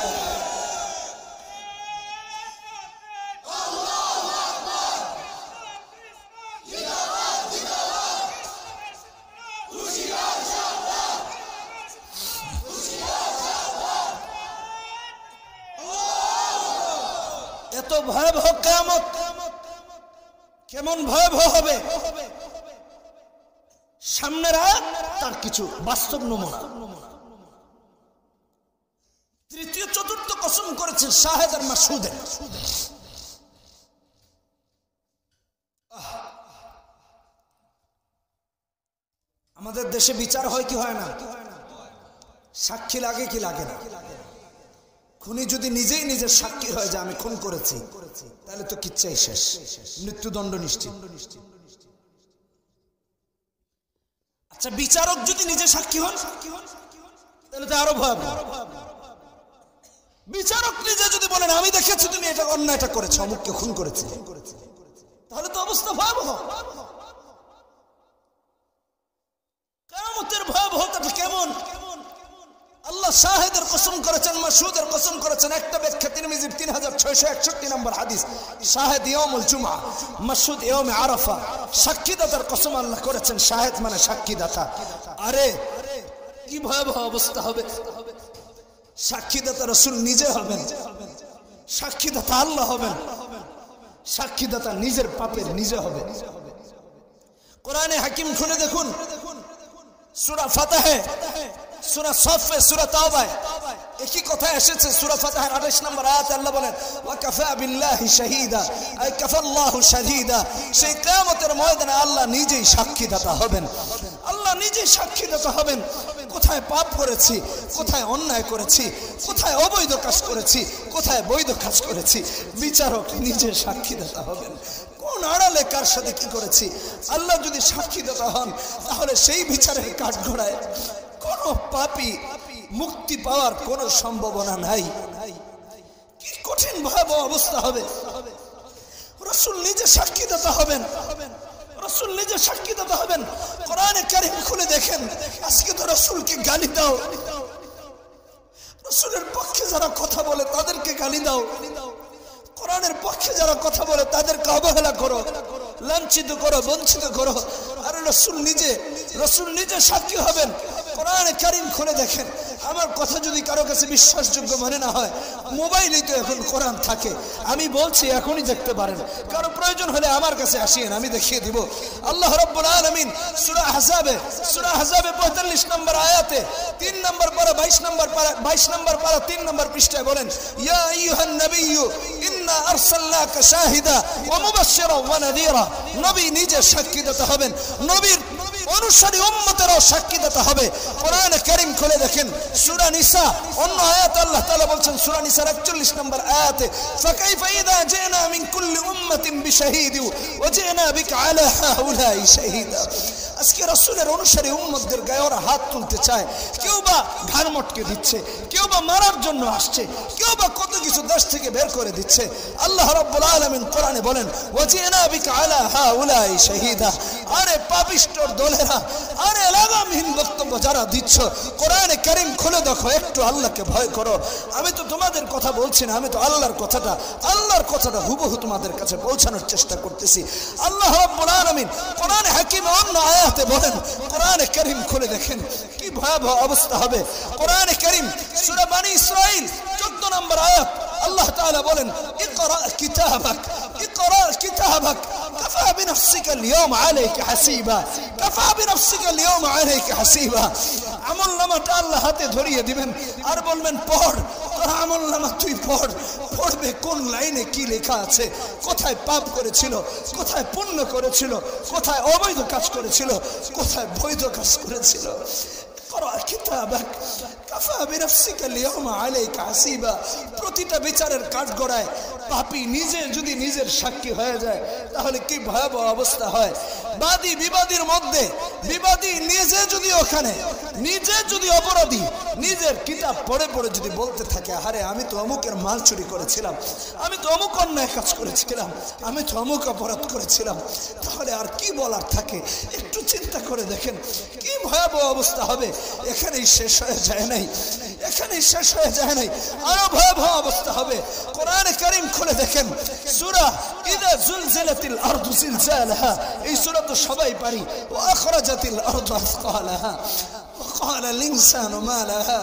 এত ভয়াবহ কিয়ামত কেমন ভয়াবহ হবে, সামনের আয়াত তার কিছু বাস্তব নমুনা। তৃতীয় চতুর্থ কসম করেছেন শাহেদ আর মাসুদে। আমাদের দেশে বিচার হয় কি হয় না? সাক্ষী লাগে কি লাগে না? খুনি যদি নিজেই নিজের সাক্ষী হয়ে যায় আমি খুন করেছি, তাহলে তো কিচ্ছাই শেষ, মৃত্যুদণ্ড নিশ্চিত। আচ্ছা, বিচারক যদি নিজে সাক্ষী হন তাহলে তো আরো ভয়াবহ। বিচারক নিজে যদি বলেন আমি দেখেছি তুমি এটা অন্যায়টা করেছো, অমুককে খুন করেছি, তাহলে তো অবস্থা ভয়াবহ। কিয়ামতের ভয়াবহতাটা কেমন? আল্লাহ শাহেদের কসম করেছেন, মাসুদের কসম করেছেন। একটা ব্যাখ্যা তিরমিজির 3661 নম্বর হাদিস, শাহেদ ইয়াউমুল জুমআ, মাসুদ ইয়াউমে আরাফা। সাক্ষীদাতার কসম আল্লাহ করেছেন, শাহেদ মানে সাক্ষীদাতা। আরে কি ভয়াবহ অবস্থা হবে! সাক্ষীদাতা রাসূল নিজে হবেন, সাক্ষীদাতা আল্লাহ হবেন, সাক্ষীদাতা নিজের পাপের নিজে হবে। কোরআনে হাকিম খুলে দেখুন, সূরা ফাতিহা, সূরা সাফে, সূরা তাওবায় একই কথা এসেছে। সূরা ফাতিহার 28 নম্বর আয়াতে আল্লাহ বলেন, ওয়া কাফা বিল্লাহি শাহীদা, আই কাফাল্লাহু শাহীদা। সেই কিয়ামতের ময়দানে আল্লাহ নিজেই সাক্ষীদাতা হবেন, আল্লাহ নিজেই সাক্ষীদাতা হবেন। কোথায় পাপ করেছি, কোথায় অন্যায় করেছি, কোথায় অবৈধ কাজ করেছি, কোথায় বৈধ কাজ করেছি, বিচারক নিজে সাক্ষীদাতা হবেন। কোন আড়ালে কার সাথে কি করেছি, আল্লাহ যদি সাক্ষীদাতা হন তাহলে সেই বিচারের কাঠগড়ায় কোন পাপী মুক্তি পাওয়ার কোন সম্ভাবনা নাই। কি কঠিন ভয়াবহ অবস্থা হবে! রাসূল নিজে সাক্ষীদাতা হবেন, রাসূল নিজে সাক্ষীদাতা হবেন। কোরআনে কারীম খুলে দেখেন, আজকে তো রাসূলকে গালি দাও, রাসূলের পক্ষে যারা কথা বলে তাদেরকে গালি দাও, কোরআনের পক্ষে যারা কথা বলে তাদেরকে অবহেলা করো, লাঞ্ছিত করো, বঞ্চিত করো। আর রাসূল নিজে সাক্ষী হবেন। কোরআনে কারীম খুলে দেখেন। আমার কথা যদি কারো কাছে বিশ্বাসযোগ্য মনে না হয়, মোবাইলেই তো এখন কোরআন থাকে, আমি বলছি এখনই দেখতে পারেন। কারো প্রয়োজন হলে আমার কাছে আসেন, আমি দেখিয়ে দিব। আল্লাহ রাব্বুল আলামিন সূরা আহজাবে 45 নম্বর আয়াতে 3 নম্বর পারা 22 নম্বর পারা 3 নম্বর পৃষ্ঠায় বলেন, ইয়া আইয়ুহান নাবিয়্যু ইন্না আরসালনাকা শাহিদা ওয়া মুবাশশিরা ওয়া নাযীরা। নবী নিজে সাক্ষীদাতা হবেন, নবীর অনুসারী উম্মতেরও সাক্ষীদাতা হবে। কোরআনে কারীম খুলে দেখেন, সূরা নিসা অন্য আয়াত আল্লাহ তাআলা বলছেন, সূরা নিসার 41 নম্বর আয়াতে, ফাকাইফা ইযা জিনা মিন কুল্লি উম্মাতিন বিশাহীদ ওয়া জিনা বিকা আলা হাউলাই শাহীদা। আজকে রাসূলের অনুসারী উম্মতদের গায়ে ওরা হাত তুলতে চায়, কেউ বা ঘাড় মটকে দিচ্ছে, কেউ বা মারার জন্য আসছে, কেউ বা কত কিছু দেশ থেকে বের করে দিচ্ছে। আল্লাহ রাব্বুল আলামিন কোরআনে বলেন, ওয়া জিনা বিকা আলা হাউলাই শাহীদা। আরে পাপিষ্ঠর দলেরা, আরে লাগামহীন বক্তব্য যারা দিচ্ছ, কোরআনে কারীম খুলে দেখো, একটু আল্লাহকে ভয় করো। আমি তো তোমাদের কথা বলছি না, আমি তো আল্লাহর কথাটা হুবহু তোমাদের কাছে পৌঁছানোর চেষ্টা করতেছি। আল্লাহ রাব্বুল আলামিন কোরআনে হাকিমে অন্য আয়াত আয়াতে বলেন, কোরআনে কারীম খুলে দেখেন কি ভয়াবহ অবস্থা হবে। কোরআনে কারীম সূরা বনী ইসরাঈল 14 নম্বর আয়াত আল্লাহ তাআলা বলেন, ইকরা কিতাবাক ইকরা কিতাবাক কাফা বিনফসিকা আল-ইয়াওমা আলাইকা হাসিবা কাফা বিনফসিকা আল-ইয়াওমা আলাইকা হাসিবা। আমলনামাটা আল্লাহ হাতে ধরিয়ে দিবেন আর বলবেন পড়, তোর আমলনামা তুই পড়। পড়বে কোন লাইনে কি লেখা আছে, কোথায় পাপ করেছিল, কোথায় পুণ্য করেছিল, কোথায় অবৈধ কাজ করেছিল, কোথায় বৈধ কাজ করেছিল। প্রতিটা বিচারের কাঠগড়ায় পাপী নিজে যদি নিজের সাক্ষী হয়ে যায় তাহলে কি ভয়াবহ অবস্থা হয়। বাদী বিবাদীর মধ্যে বিবাদী নিজে যদি ওখানে নিজে যদি অপরাধী নিজের কিতাব পড়ে পড়ে যদি বলতে থাকে, আরে আমি তো অমুকের মাল চুরি করেছিলাম, আমি তো অমুক অন্যায় কাজ করেছিলাম, আমি তো অমুক অপরাধ করেছিলাম, তাহলে আর কি বলার থাকে? একটু চিন্তা করে দেখেন কি ভয়াবহ অবস্থা হবে। এখানেই শেষ হয়ে যায় নাই, এখানেই শেষ হয়ে যায় নাই, আরো ভয়াবহ অবস্থা হবে। কোরআনে কারীম খুলে দেখেন সূরা ইযা যুলজিলাতিল আরদু জিলজালাহা, এই সূরা তো সবাই পারি। ওয়া আখরাজাতিল আরদু আসকালাহা وقال الإنسان ما لها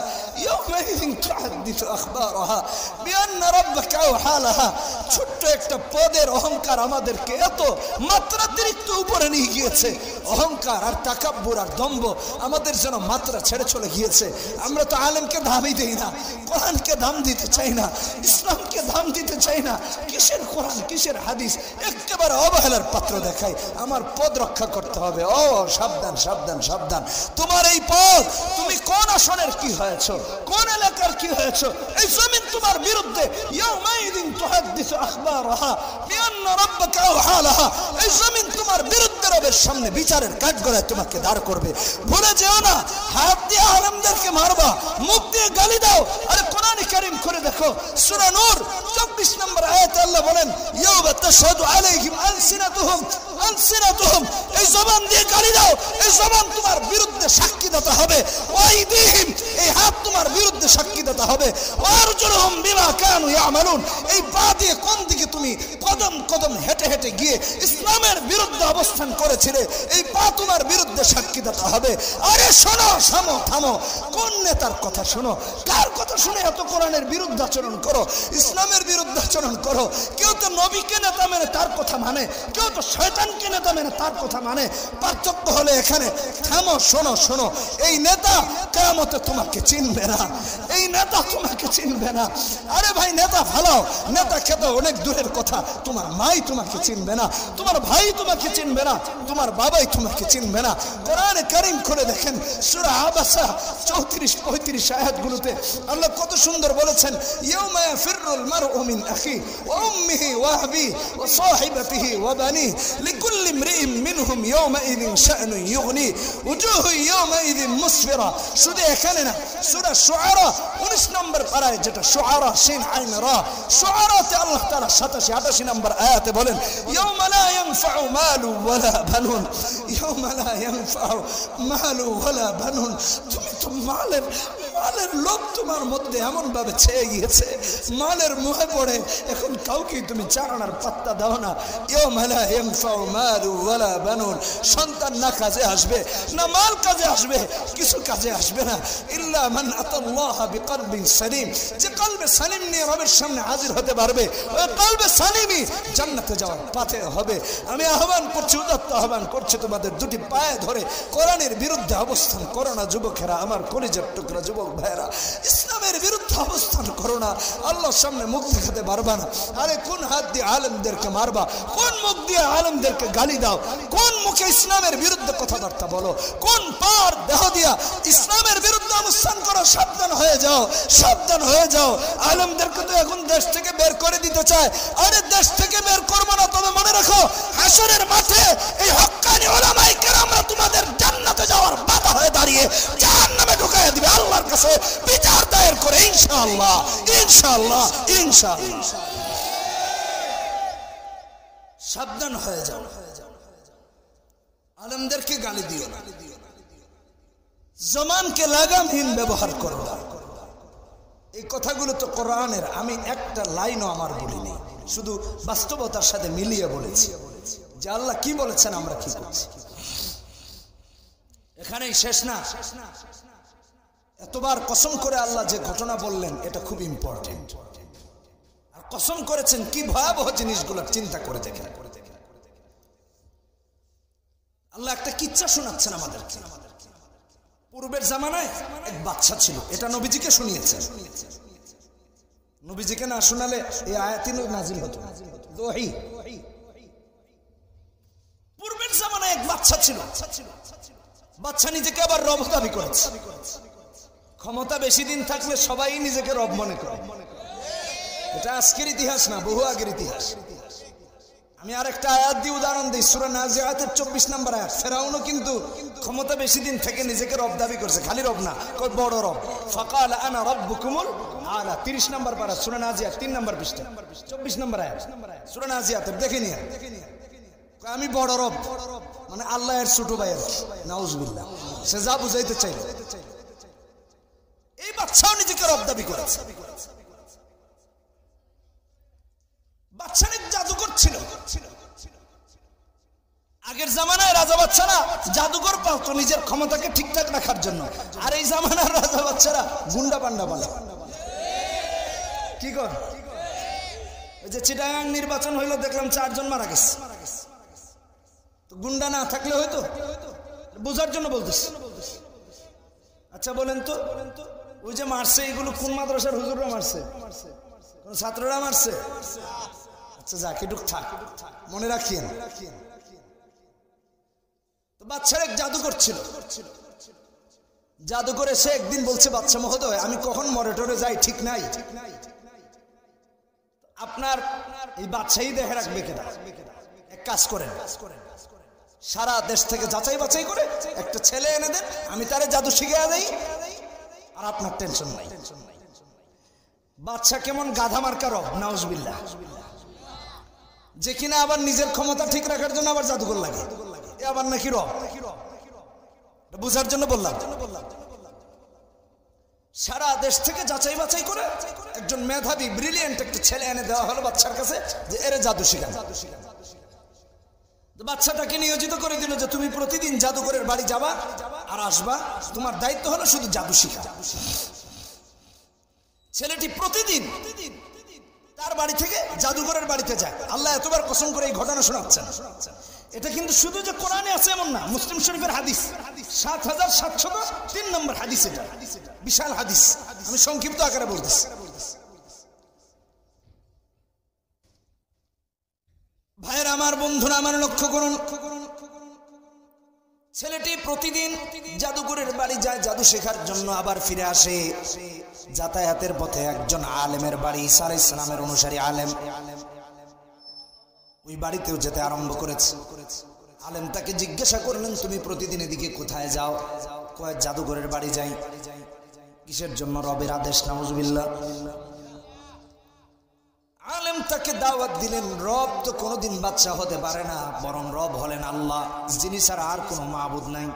يومئذ تحدث أخبارها بأن ربك أوحى لها। ছোট্ট একটা পদের অহংকার আমাদেরকে এত মাত্রাতিরিক্ত উপরে নিয়ে গিয়েছে। অহংকার আর তাকাব্বুর আর দম্ভ আমাদের যেন মাত্রা ছেড়ে চলে গিয়েছে। আমরা তো আলেমকে দামই দেই না, কোরআনকে দাম দিতে চাই না, ইসলামকে দাম দিতে চাই না। কিসের কোরআন কিসের হাদিস, একেবারে অবহেলার পাত্র দেখাই। আমার পদ রক্ষা করতে হবে। ও সাবধান সাবধান সাবধান, তোমার এই পদ, তুমি কোন আসনের কি হয়েছো, কোন এলাকার কি হয়েছো, এই জমিন তোমার বিরুদ্ধে ইয়াউমাইদিন তুহাদ্দিসু আখবারাহা বিআন্না রাব্বাকা আওহা লাহা, এই জমিন তোমার বিরুদ্ধে রবের সামনে বিচারের কাঠগড়ায় তোমাকে দাঁড় করবে। ভুলে যেও না, হাত দিয়ে আলেমদেরকে মারবা, মুখ দিয়ে গালি দাও। আরে কোরআনে কারীম করে দেখো সূরা নূর 24 নম্বর আয়াতে আল্লাহ বলেন, ইয়াওমা তাশহাদু আলাইহিম আলসিনাতুহুম, এই জবান দিয়ে গালি দাও, এই জবান তোমার বিরুদ্ধে সাক্ষীদাতা হবে। ওয়াইদিহিম, এই হাত তোমার বিরুদ্ধে সাক্ষীদাতা হবে। ওয়ারজুলুহুম বিমা কানু ইয়ামালুন, এই পা দিয়ে কোন দিকে তুমি কদম কদম হেঁটে হেঁটে গিয়ে ইসলামের বিরুদ্ধে অবস্থান করেছিলে, এই পা তোমার বিরুদ্ধে সাক্ষীদাতা হবে। আরে শোনো, থামো থামো, কোন নেতার কথা শোনো, কার কথা শুনে এত কোরআনের বিরুদ্ধে আচরণ করো, ইসলামের বিরুদ্ধে আচরণ করো? কেউ তো নবীকে নেতা মেনে তার কথা মানে, কেউ তো শয়তানকে নেতা মেনে তার কথা মানে। পার্থক্য হলে এখানে। থামো, শোনো শোনো, এই নেতা কিয়ামতে তোমাকে চিনবে না, এই নেতা তোমাকে চিনবে না। আরে ভাই নেতা ভালো, নেতা খেতে অনেক দূরের কথা, তোমার মাই তোমাকে চিনবে না, তোমার ভাই তোমাকে চিনবে না, তোমার বাবাই তোমাকে চিনবে না। কোরআনে কারীম করে দেখেন সূরা আবাসা 34-35 আয়াতগুলোতে আল্লাহ কত সুন্দর বলেছেন, ইয়াউমা ইয়াফিরুল মারউ মিন আখি ওয়া উম্মিহি ওয়া আবিহি ওয়া সাহিবাতিহি ওয়া বানিহি লিকুল্লি ইমরিইন মিনহুম ইয়াউমাইযিন শা'নুন ইউগনি উজুহু ইয়াউমাইযিন মুসফিরা। শুধু এখানে না, সূরা শুআরা 19 নম্বর পারায়, যেটা শুআরা শিন আইন রা, শুআরাতে আল্লাহ তাআলা 87-88 নম্বর আয়াতে বলেন, ইয়াউমা লা ইয়ানফাউ মালু ওয়ালা বানুন, ইয়াউমা লা ইয়ানফাউ মালু ওয়ালা বানুন। তুমি তো মালের লোভ তোমার মধ্যে এমন ভাবে ছেয়ে গিয়েছে, মালের মুহে পড়ে এখন কাউকে তুমি চারানার পাত্তা দাও না। ইয়াউমা লা ইয়ানফাউ মালু ওয়ালা বানুন, সন্তান না কাজে আসবে, না মাল কাজে আসবে, কিছু কাজে আসবে না, ইল্লা মান আতাল্লাহ বিকলবিন সালিম, যে কলবে সালিম নিয়ে রবের সামনে হাজির হতে পারবে, ওই কলবে সালিমই জান্নাতে যাওয়ার পথে হবে। আমি আহ্বান করছি, উদাত্ত আহ্বান করছি, তোমাদের দুটি পায়ে ধরে কোরআনের বিরুদ্ধে অবস্থান করো না যুবকেরা, আমার কলিজার টুকরা যুবক ভাইরা, ইসলামের বিরুদ্ধে অবস্থান করো না, আল্লাহর সামনে মুখ দেখাতে পারবা না। আরে কোন হাত দিয়ে আলেমদেরকে মারবা, কোন মুখ দিয়ে আলেমদেরকে গালি দাও, কোন মুখে ইসলামের বিরুদ্ধে কথাবার্তা বলো, কোন পার দেহ দিয়া ইসলামের বিরুদ্ধে অবস্থান করো? সাবধান হয়ে যাও, সাবধান হয়ে যাও। আলেমদেরকে তো এখন দেশ থেকে বের করে দিতে চায়। আরে দেশ থেকে বের করবো না, তবে মনে রাখো হাসরের মাঠে এই হক্কানি উলামায়ে কেরামরা তোমাদের জান্নাতে যাওয়ার বাধা হয়ে দাঁড়িয়ে জাহান্নামে ঢুকাইয়া দিবে আল্লাহর কাছে বিচার দায়ের করে, ইনশাআল্লাহ ইনশাআল্লাহ ইনশাআল্লাহ। সাবধান হয়ে যাও, আলেমদেরকে গালি দিও না, জমানকে লাগামহীন ব্যবহার করো না। এই কথাগুলো তো কোরআনের, আমি একটা লাইনও আমার বলিনি, শুধু বাস্তবতার সাথে মিলিয়ে বলেছি যে আল্লাহ কি বলেছেন, আমরা কি করছি। এখানেই শেষ না, এতবার কসম করে আল্লাহ যে ঘটনা বললেন এটা খুব ইম্পর্টেন্ট। আর কসম করেছেন কি ভয়াবহ জিনিসগুলো চিন্তা করে দেখেন। আল্লাহ একটা কিচ্ছা শোনাচ্ছেন আমাদেরকে। পূর্বের জামানায় এক বাচ্চা ছিল, এটা নবীজিকে শুনিয়েছেন। নবীজিকে না শোনালে এই আয়াতই নাজিল হতো না। পূর্বের জামানায় এক বাচ্চা ছিল, বাচ্চা নিজেকে আবার রব দাবি করেছে। ক্ষমতা বেশি দিন থাকলে সবাই নিজেকে রব মনে করে। এটা আজকের ইতিহাস না, বহু আগের ইতিহাস। আমি আর একটা আয়াত দিয়ে উদাহরণ দিই, সূরা নাজিআতের 24 নম্বর আয়াত। ফেরাউনও কিন্তু ক্ষমতা বেশি দিন থেকে নিজেকে রব দাবি করছে, খালি রব না, বড় রব। ফাকাল আনা রাব্বুকুমুল আলা, 30 নম্বর পারা, সূরা নাজিআত 3 নম্বর পৃষ্ঠা, 24 নম্বর আয়াত সূরা নাজিআতের। দেখে নিয়ে আমি বড় রব, মানে আল্লাহর ছোট ভাই আর কি, নাউজুবিল্লাহ। সে যা বুঝাইতে চাইল, এই বাচ্চাও নিজেকে রব দাবি করেছে। বাচ্চা অনেক জাদুকর ছিল। আগের জামানায় রাজা বাচ্চারা জাদুকর পালতো নিজের ক্ষমতাকে ঠিকঠাক রাখার জন্য, আর এই জামানার রাজা বাচ্চারা গুন্ডা পান্ডা বলে। কি কর, ওই যে চিটাগাং নির্বাচন হইলো, দেখলাম 4 জন মারা গেছে। তো গুন্ডা না থাকলে হয়তো, বোঝার জন্য বলতেছি। আচ্ছা বলেন তো, ওই যে মারছে এগুলো কোন মাদ্রাসার হুজুররা মারছে? কোন ছাত্ররা মারছে? আচ্ছা যাক, এটুক থাক, মনে রাখিয়েন। তো বাচ্চার এক জাদুকর ছিল। জাদুকর এসে একদিন বলছে, বাচ্চা মহোদয় আমি কখন মরে টরে যাই ঠিক নাই, আপনার এই বাচ্চাই দেখে রাখবে কেনা। এক কাজ করেন, সারা দেশ থেকে যাচাই বাছাই করে একটা ছেলে এনে দেন, আমি তারে জাদু শিখিয়ে দেই, আর আপনার টেনশন নাই। বাচ্চা কেমন গাধা মার্কা রব, নাউজুবিল্লাহ, যে কিনা আবার নিজের ক্ষমতা ঠিক রাখার জন্য আবার জাদুকর লাগে, এ আবার নাকি রব। বুঝার জন্য বললাম। সারা দেশ থেকে যাচাই বাছাই করে একজন মেধাবী ব্রিলিয়েন্ট একটা ছেলে এনে দেওয়া হলো বাচ্চার কাছে, যে এর জাদু শিখান। বাচ্চাটাকে নিয়োজিত করে দিল যে তুমি প্রতিদিন জাদুকরের বাড়ি যাবা আর আসবা, তোমার দায়িত্ব হলো শুধু জাদু শিখা। ছেলেটি প্রতিদিন তার বাড়ি থেকে জাদুকরের বাড়িতে যায়। আল্লাহ এতবার কসম করে এই ঘটনা শোনাচ্ছেন। এটা কিন্তু শুধু যে কোরআনে আছে এমন না, মুসলিম শরীফের হাদিস 7703 নম্বর হাদিস। এটা বিশাল হাদিস, আমি সংক্ষিপ্ত আকারে বলতেছি। ভাইয়ের আমার, বন্ধুরা আমার, লক্ষ্য করুন, ছেলেটি প্রতিদিন জাদুকরের বাড়ি যায় জাদু শেখার জন্য, আবার ফিরে আসে। যাতায়াতের পথে একজন আলেমের বাড়ি, ঈসা আলাইহিস সালামের অনুসারী আলেম, ওই বাড়িতেও যেতে আরম্ভ করেছে। আলেম তাকে জিজ্ঞাসা করলেন, তুমি প্রতিদিন এদিকে কোথায় যাও? কয় জাদুকরের বাড়ি যাই। কিসের জন্য? রবের আদেশ, নাউজুবিল্লাহ। আলেম তাকে দাওয়াত দিলেন, রব তো কোনোদিন বাচ্চা হতে পারে না, বরং রব হলেন আল্লাহ, যিনি ছাড়া আর কোনো মাবুদ নাই।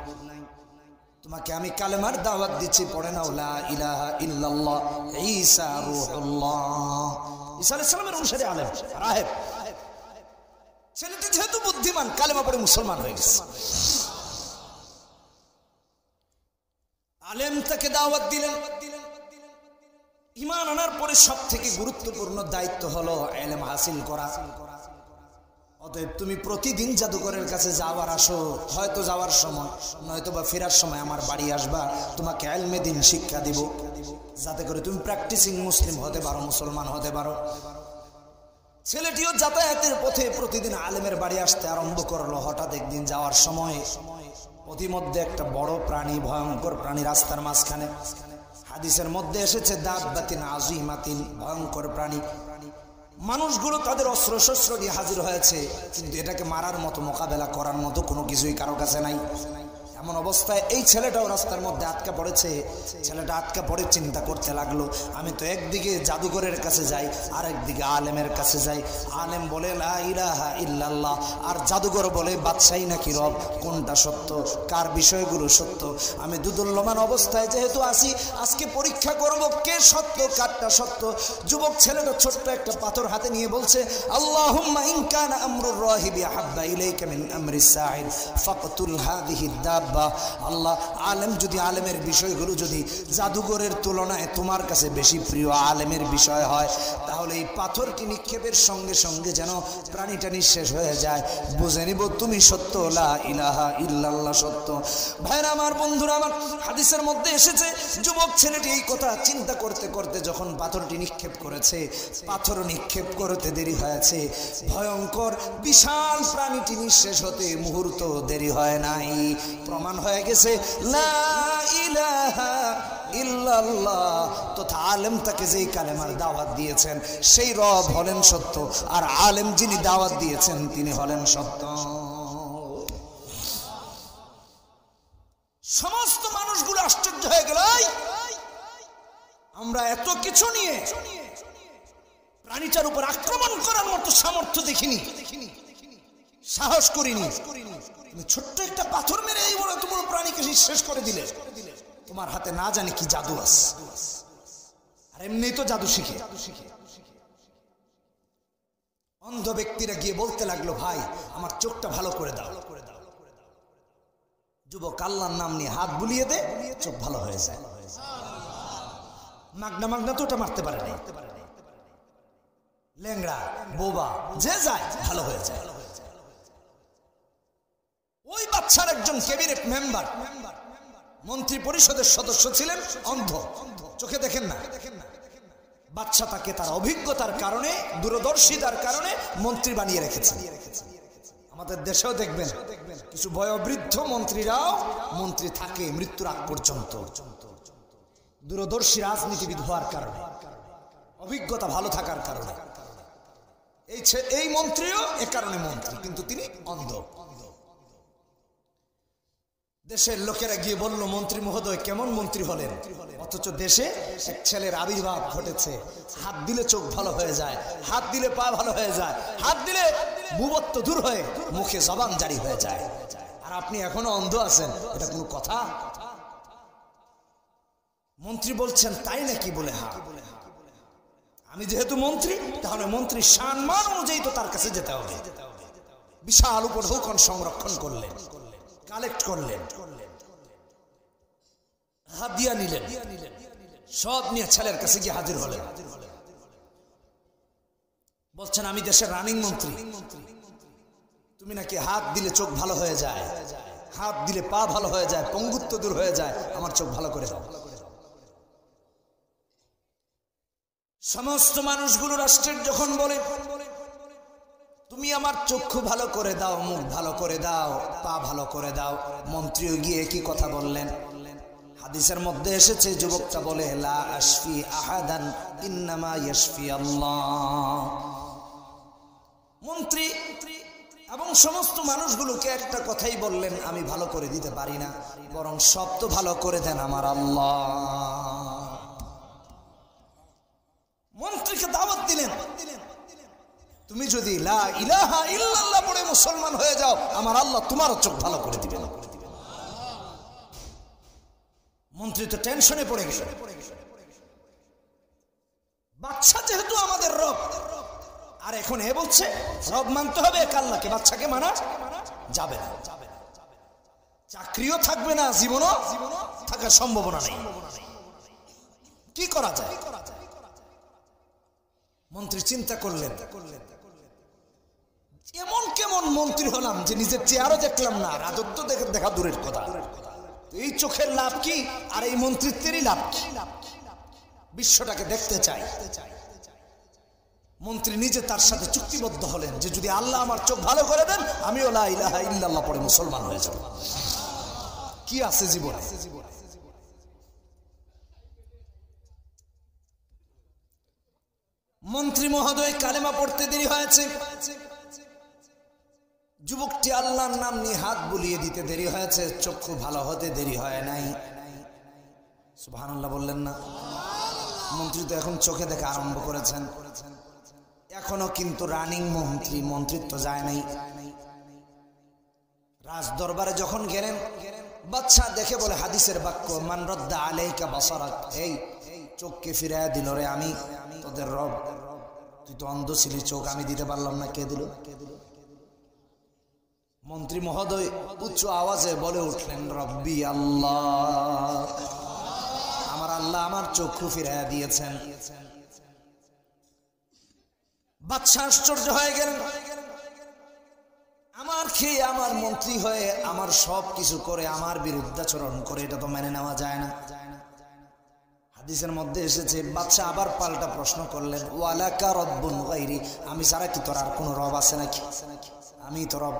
তোমাকে আমি কালেমার দাওয়াত দিচ্ছি, পড়ে নাও লা ইলাহা ইল্লাল্লাহ ঈসা রূহুল্লাহ। ঈসা আলাইহিস সালামের অনুসারী আলেম, রাহেব। ছেলেটি যেহেতু বুদ্ধিমান, কালেমা পড়ে মুসলমান হয়ে গেছে। আলেম তাকে দাওয়াত দিলেন। ঈমান আনার পরে সব থেকে গুরুত্বপূর্ণ দায়িত্ব হলো ইলম হাসিল করা। অতএব তুমি প্রতিদিন জাদুকরের কাছে যাওয়ার আসো, হয়তো যাওয়ার সময় নয়তো বা ফেরার সময় আমার বাড়ি আসবা, তোমাকে ইলমে দ্বীন শিক্ষা দিব, যাতে করে তুমি প্র্যাকটিসিং মুসলিম হতে পারো, মুসলমান হতে পারো। ছেলেটিও যাতায়াতের পথে প্রতিদিন আলেমের বাড়ি আসতে আরম্ভ করলো। হঠাৎ একদিন যাওয়ার সময় প্রতিমধ্যে একটা বড় প্রাণী, ভয়ঙ্কর প্রাণী রাস্তার মাঝখানে। হাদিসের মধ্যে এসেছে দাব্বাতিন আযীমাতিন, ভয়ঙ্কর প্রাণী। মানুষগুলো তাদের অস্ত্র শস্ত্র দিয়ে হাজির হয়েছে, কিন্তু এটাকে মারার মতো, মোকাবেলা করার মতো কোনো কিছুই কারো কাছে নাই। এমন অবস্থায় এই ছেলেটাও রাস্তার মধ্যে আটকা পড়েছে। ছেলেটা আটকা পড়ে চিন্তা করতে লাগলো, আমি তো একদিকে জাদুকরের কাছে যাই, আর একদিকে আলেমের কাছে যাই। আলেম বলে লা ইলাহা ইল্লাল্লাহ, আর জাদুকর বলে বাদশাহী নাকি রব, কোনটা সত্য, কার বিষয়গুলো সত্য? আমি দুদুল্যমান অবস্থায় যেহেতু আছি, আজকে পরীক্ষা করব কে সত্য কারটা সত্য। যুবক ছেলেটা ছোট্ট একটা পাথর হাতে নিয়ে বলছে, আল্লাহুম্মা ইন কানা আমরুর রাহিবি আহাব্বা ইলাইকা মিন আমরিস সাঈদ ফাকতুল হাযিহি দাব রাখবা। আল্লাহ আলেম যদি আলেমের বিষয়গুলো যদি জাদুঘরের তুলনায় তোমার কাছে বেশি প্রিয় আলেমের বিষয় হয়, তাহলে এই পাথরটি নিক্ষেপের সঙ্গে সঙ্গে যেন প্রাণীটা নিঃশেষ হয়ে যায়, বুঝে নিব তুমি সত্য, লা ইলাহা ইল্লাল্লাহ সত্য। ভাইরা আমার, বন্ধুরা আমার, হাদিসের মধ্যে এসেছে যুবক ছেলেটি এই কথা চিন্তা করতে করতে যখন পাথরটি নিক্ষেপ করেছে, পাথর নিক্ষেপ করতে দেরি হয়েছে, ভয়ঙ্কর বিশাল প্রাণীটি নিঃশেষ হতে মুহূর্ত দেরি হয় নাই। প্রমাণ হয়ে গেছে লা ইলাহা ইল্লাল্লাহ তথা আলেম তাকে যেই কালেমার দাওয়াত দিয়েছেন সেই রব হলেন সত্য, আর আলেম যিনি দাওয়াত দিয়েছেন তিনি হলেন সত্য। সমস্ত মানুষগুলো আশ্চর্য হয়ে গেল, আমরা এত কিছু নিয়ে প্রাণীটার উপর আক্রমণ করার মতো সামর্থ্য দেখিনি, সাহস করিনি, তুমি ছোট্ট একটা পাথর মেরে এই বড় তোমার প্রাণীকে শেষ করে দিলে। তোমার হাতে না জানি কি জাদু আছে, আর এমনি তো জাদু শিখে। অন্ধ ব্যক্তিরা গিয়ে বলতে লাগলো, ভাই আমার চোখটা ভালো করে দাও। যুবক আল্লাহর নাম নিয়ে হাত বুলিয়ে দে, চোখ ভালো হয়ে যায়। মাগনা মাগনা তো ওটা মারতে পারে না, ল্যাংড়া বোবা যে যায় ভালো হয়ে যায়। ওই বাচ্চার একজন ক্যাবিনেট মেম্বার, মন্ত্রী পরিষদের সদস্য ছিলেন, অন্ধ, চোখে দেখেন না। বাচ্চা তাকে তার অভিজ্ঞতার কারণে, দূরদর্শিতার কারণে মন্ত্রী বানিয়ে রেখেছেন। আমাদের দেশেও দেখবেন কিছু বয়োবৃদ্ধ মন্ত্রীরাও মন্ত্রী থাকে মৃত্যুর আগ পর্যন্ত, দূরদর্শী রাজনীতিবিদ হওয়ার কারণে, অভিজ্ঞতা ভালো থাকার কারণে। এই মন্ত্রীও এ কারণে মন্ত্রী, কিন্তু তিনি অন্ধ। দেশের লোকেরা গিয়ে বলল, মন্ত্রী মহোদয় কেমন মন্ত্রী হলেন, অথচ দেশে এক ছেলের আবির্ভাব ঘটেছে, হাত দিলে চোখ ভালো হয়ে যায়, হাত দিলে পা ভালো হয়ে যায়, হাত দিলে বুবত্ব দূর হয়ে মুখে জবান জারি হয়ে যায়, আর আপনি এখনো অন্ধ আছেন, এটা কোনো কথা? মন্ত্রী বলছেন তাই নাকি? বলে হ্যাঁ, আমি যেহেতু মন্ত্রী তাহলে মন্ত্রীর সম্মান অনুযায়ী তো তার কাছে যেতে হবে। বিশাল উপঢৌকন সংরক্ষণ করলেন, কালেক্ট করলেন, হাদিয়া নিলেন, সব নিয়ে ছেলের কাছে গিয়ে হাজির হলেন। বলছেন আমি দেশের রানিং মন্ত্রী, তুমি নাকি হাত দিলে চোখ ভালো হয়ে যায়, হাত দিলে পা ভালো হয়ে যায়, পঙ্গুত্ব দূর হয়ে যায়, আমার চোখ ভালো করে দাও। সমস্ত মানুষগুলো রাষ্ট্রের যখন বলে তুমি আমার চক্ষু ভালো করে দাও, মুখ ভালো করে দাও, পা ভালো করে দাও, মন্ত্রীও গিয়ে কি কথা বললেন? হাদিসের মধ্যে এসেছে, যুবকটা বলে লা আশফি আহাদান ইন্নামা ইয়াশফি আল্লাহ। মন্ত্রী এবং সমস্ত মানুষগুলোকে একটা কথাই বললেন, আমি ভালো করে দিতে পারি না, বরং সব তো ভালো করে দেন আমার আল্লাহ। মন্ত্রীকে দাওয়াত দিলেন, তুমি যদি লা ইলাহা ইল্লাল্লাহ পড়ে মুসলমান হয়ে যাও, আমার আল্লাহ তোমারও চোখ ভালো করে দিবেন। মন্ত্রী তো টেনশনে পড়ে গেল, বাচ্চা যেহেতু আমাদের রব, আর এখন এ বলছে রব মানতে হবে এক আল্লাহকে, বাচ্চাকে মানা যাবে না, চাকরিও থাকবে না, জীবনও থাকার সম্ভাবনা নেই, কি করা যায়? মন্ত্রী চিন্তা করলেন, এমন কেমন মন্ত্রী হলাম যে নিজের চেহারা দেখলাম না, রাজত্ব দেখা দূরের কথা, এই চোখের লাভ কি আর এই মন্ত্রিত্বেরই লাভ কি? বিশ্বটাকে দেখতে চাই। মন্ত্রী নিজে তার সাথে চুক্তিবদ্ধ হলেন যে যদি আল্লাহ আমার চোখ ভালো করে দেন, আমিও লা ইলাহা ইল্লাল্লাহ পড়ে মুসলমান হয়ে যাব। কি আছে জীবনে? মন্ত্রী মহোদয় কালেমা পড়তে দেরি হয়েছে, যুবকটি আল্লাহর নাম নিয়ে হাত বুলিয়ে দিতে দেরি হয়েছে, চক্ষু ভালো হতে দেরি হয় নাই। সুবহানাল্লাহ বললেন না? মন্ত্রী তো এখন চোখে দেখা আরম্ভ করেছেন, এখনো কিন্তু রানিং মন্ত্রী, মন্ত্রিত্ব যায় নাই। রাজ দরবারে যখন গেলেন, বাচ্চা দেখে বলে হাদিসের বাক্য, মান রাদ্দা আলাইকা বাসারাক, এই চোখকে ফিরাইয়া দিল রে আমি তোদের রব, তুই তো অন্ধ ছিলি, চোখ আমি দিতে পারলাম না, কে দিল? মন্ত্রী মহোদয় উচ্চ আওয়াজে বলে উঠলেন, রব্বি আল্লাহ, আমার আল্লাহ আমার চক্ষু ফিরাইয়া দিয়েছেন। বাদশা আশ্চর্য হয়ে গেলেন, আমার খেয়ে আমার মন্ত্রী হয়ে আমার সব কিছু করে আমার বিরুদ্ধাচরণ করে, এটা তো মেনে নেওয়া যায় না। হাদিসের মধ্যে এসেছে, বাদশা আবার পাল্টা প্রশ্ন করলেন, ওয়ালাকা রব্বুন গায়রি, আমি ছাড়া কি তোর আর কোনো রব আছে নাকি? আমি তো রব।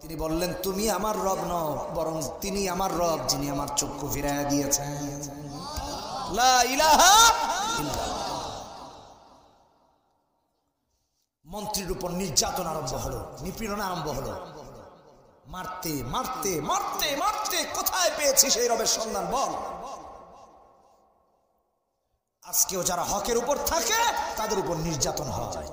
তিনি বললেন, তুমি আমার রব নও, বরং তিনি আমার রব, যিনি আমার চক্ষু ফিরাইয়া দিয়েছেন। লা ইলাহা ইল্লাল্লাহ। মন্ত্রীর উপর নির্যাতন আরম্ভ হলো, নিপীড়ন আরম্ভ হলো। মারতে মারতে মারতে মারতে কোথায় পেয়েছি সেই রবের সন্ধান বল। আজকেও যারা হকের উপর থাকে তাদের উপর নির্যাতন হয়,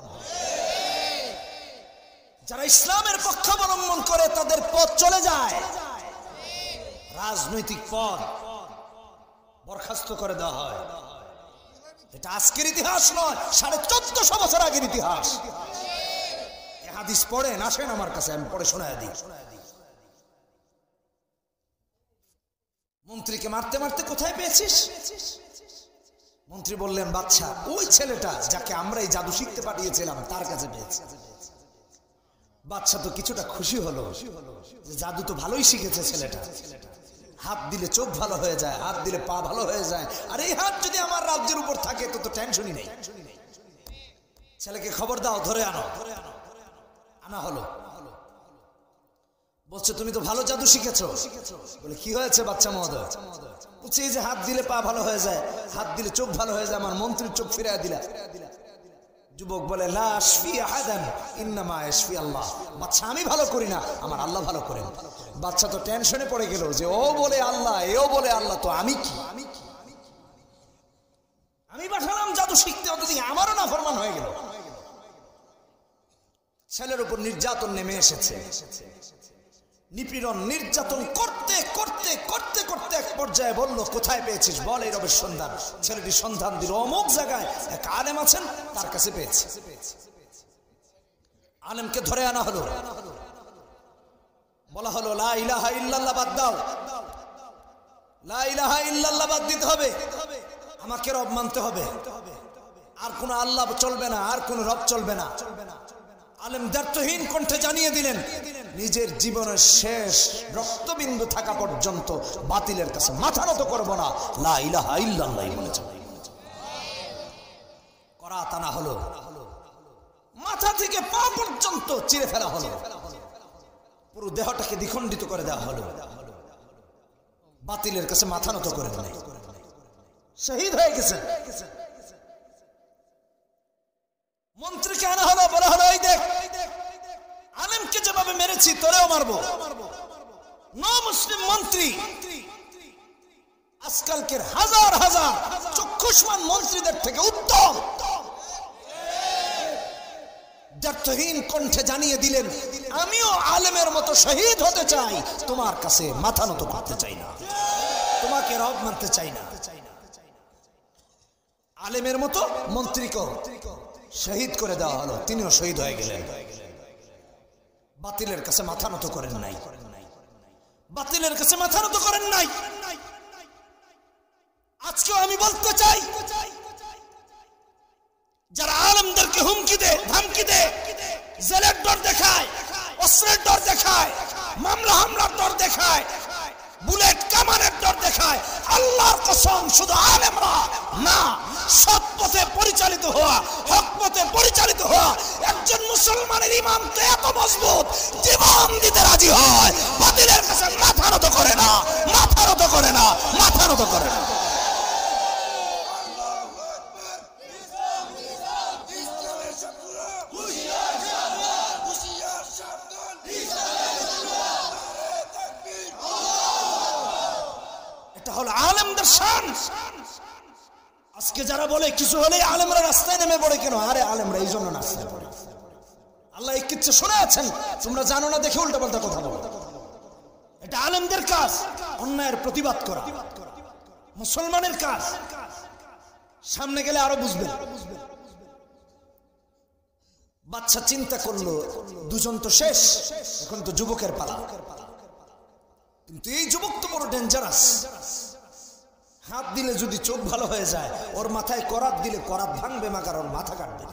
যারা ইসলামের পক্ষ অবলম্বন করে তাদের পথ চলে যায়, রাজনৈতিক পথ বরখাস্ত করে দেওয়া হয়। এটা আজকের ইতিহাস নয়, 1450 বছর আগের ইতিহাস। হাদিস পড়েন, আসেন আমার কাছে, আমি পড়ে শোনায় দিই। মন্ত্রীকে মারতে মারতে কোথায় পেয়েছিস? মন্ত্রী বললেন, বাদশা, ওই ছেলেটা যাকে আমরা এই জাদু শিখতে পাঠিয়েছিলাম তার কাছে পেয়েছি। বাদশা তো কিছুটা খুশি হলো যে জাদু তো ভালোই শিখেছে ছেলেটা। হাত দিলে চোখ ভালো হয়ে যায়, হাত দিলে পা ভালো হয়ে যায়, আর এই হাত যদি আমার রাজ্যের উপর থাকে তো টেনশনই নেই। ছেলেকে খবর দাও, ধরে আনো। আনা হলো। বলছে, তুমি তো ভালো জাদু শিখেছো। বলে, কি হয়েছে বাচ্চা মহোদয়? বলছে, এই যে হাত দিলে পা ভালো হয়ে যায়, হাত দিলে চোখ ভালো হয়ে যায়, আমার মন্ত্রীর চোখ ফিরিয়ে দিলা। যুবক বলে, লা আশফি আহাদান ইন্নামা আশফি আল্লাহ। বাচ্চা, আমি ভালো করি না, আমার আল্লাহ ভালো করেন। বাচ্চা তো টেনশনে পড়ে গেল যে ও বলে আল্লাহ, এও বলে আল্লাহ, তো আমি কি? আমি পাঠালাম জাদু শিখতে, অতদিন আমারও না ফরমান হয়ে গেল। ছেলের উপর নির্যাতন নেমে এসেছে। নিপীড়ন নির্যাতন করতে করতে করতে করতে এক পর্যায়ে বলল, কোথায় পেয়েছিস বল এই রবের সন্ধান। ছেলেটি সন্ধান দিল, অমুক জায়গায় এক আলেম আছেন, তার কাছে পেয়েছে। আলেমকে ধরে আনা হলো, বলা হলো, লা ইলাহা ইল্লাল্লাহ বাদ দাও, লা ইলাহা ইল্লাল্লাহ বাদ দিতে হবে, আমাকে রব মানতে হবে, আর কোন আল্লাহ চলবে না, আর কোন রব চলবে না। আলেম দ্ব্যর্থহীন কণ্ঠে জানিয়ে দিলেন, নিজের জীবনের শেষ রক্তবিন্দু থাকা পর্যন্ত বাতিলের কাছে মাথা নত করব না, লা ইলাহা ইল্লাল্লাহ বলে যাব। করাত আনা হলো, মাথা থেকে পা পর্যন্ত চিরে ফেলা হলো, পুরো দেহটাকে দ্বিখণ্ডিত করে দেওয়া হলো। বাতিলের কাছে মাথা নত করে নাই, শহীদ হয়ে গেছেন। মন্ত্রীকে আনা হলো, বলা হলো, এই দেখ, আলেমকে যেভাবে মেরেছি তোরেও মারবো। মুসলিম মন্ত্রী, আজকালকের হাজার হাজার চক্ষুষ্মান মন্ত্রীদের থেকে উত্তম, দ্ব্যর্থহীন কণ্ঠে জানিয়ে দিলেন, আমিও আলেমের মতো শহীদ হতে চাই, তোমার কাছে মাথা নত করতে চাই না, তোমাকে রব মানতে চাই না। আলেমের মতো মন্ত্রীকে শহীদ করে দেওয়া হলো, তিনিও শহীদ হয়ে গেলেন। বাতিলের কাছে মাথা নত করেন নাই, বাতিলের কাছে মাথা নত করেন নাই। আজকেও আমি বলতে চাই, যারা আলেমদেরকে হুমকি দে, ধমকি দে, জেলের ডর দেখায়, অস্ত্রের ডর দেখায়, মামলা হামলার ডর দেখায়, বুলেট কামানের ডর দেখায়, আল্লাহর কসম শুধু আলেমরা না, সৎ পথে পরিচালিত হওয়া, হক পথে পরিচালিত হওয়া একজন মুসলমানের ঈমান তো এত মজবুত, জীবন দিতে রাজি হয়, বাতিলের কাছে মাথা নত করে না, মাথা নত করে না, মাথা নত করে না। এটা হলো আলেমদের শান। আজকে যারা বলে কিছু হলে আলেমরা রাস্তায় নেমে পড়ে, কেন? আরে আলেমরা এই জন্য রাস্তায় পড়ে, আল্লাহ এই কিচ্ছু শুনে আছেন, তোমরা জানো না দেখে উল্টা পাল্টা কথা বলো। এটা আলেমদের কাজ, অন্যায়ের প্রতিবাদ করা মুসলমানের কাজ। সামনে গেলে আরো বুঝবেন। বাচ্চা চিন্তা করলো দুজন তো শেষ, এখন তো যুবকের পালা। কিন্তু এই যুবক তো বড় ডেঞ্জারাস। হাত দিলে যদি চোখ ভালো হয়ে যায়, ওর মাথায় করাত দিলে করাত ভাঙবে, মাগার ওর মাথা কাটবে।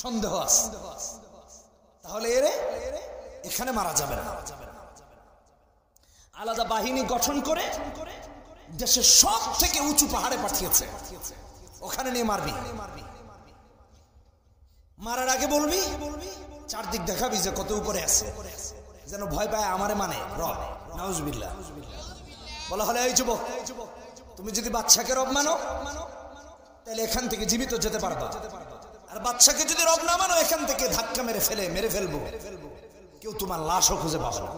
সন্দেহ আছে, তাহলে এরে এখানে মারা যাবে না। আলাদা বাহিনী গঠন করে দেশের সব থেকে উঁচু পাহাড়ে পাঠিয়েছে, ওখানে নিয়ে মারবি। মারার আগে বলবি, চারদিক দেখাবি যে কত উপরে আছে, যেন ভয় পায় আমারে মানে রব। নাউজুবিল্লাহ। বলা হলে এই যুবক, তুমি যদি বাচ্চাকে রব মানো তাহলে এখান থেকে জীবিত যেতে পারবা, আর বাচ্চাকে যদি রব না মানো এখান থেকে ধাক্কা মেরে ফেলবো, কেউ তোমার লাশও খুঁজে পাবে না।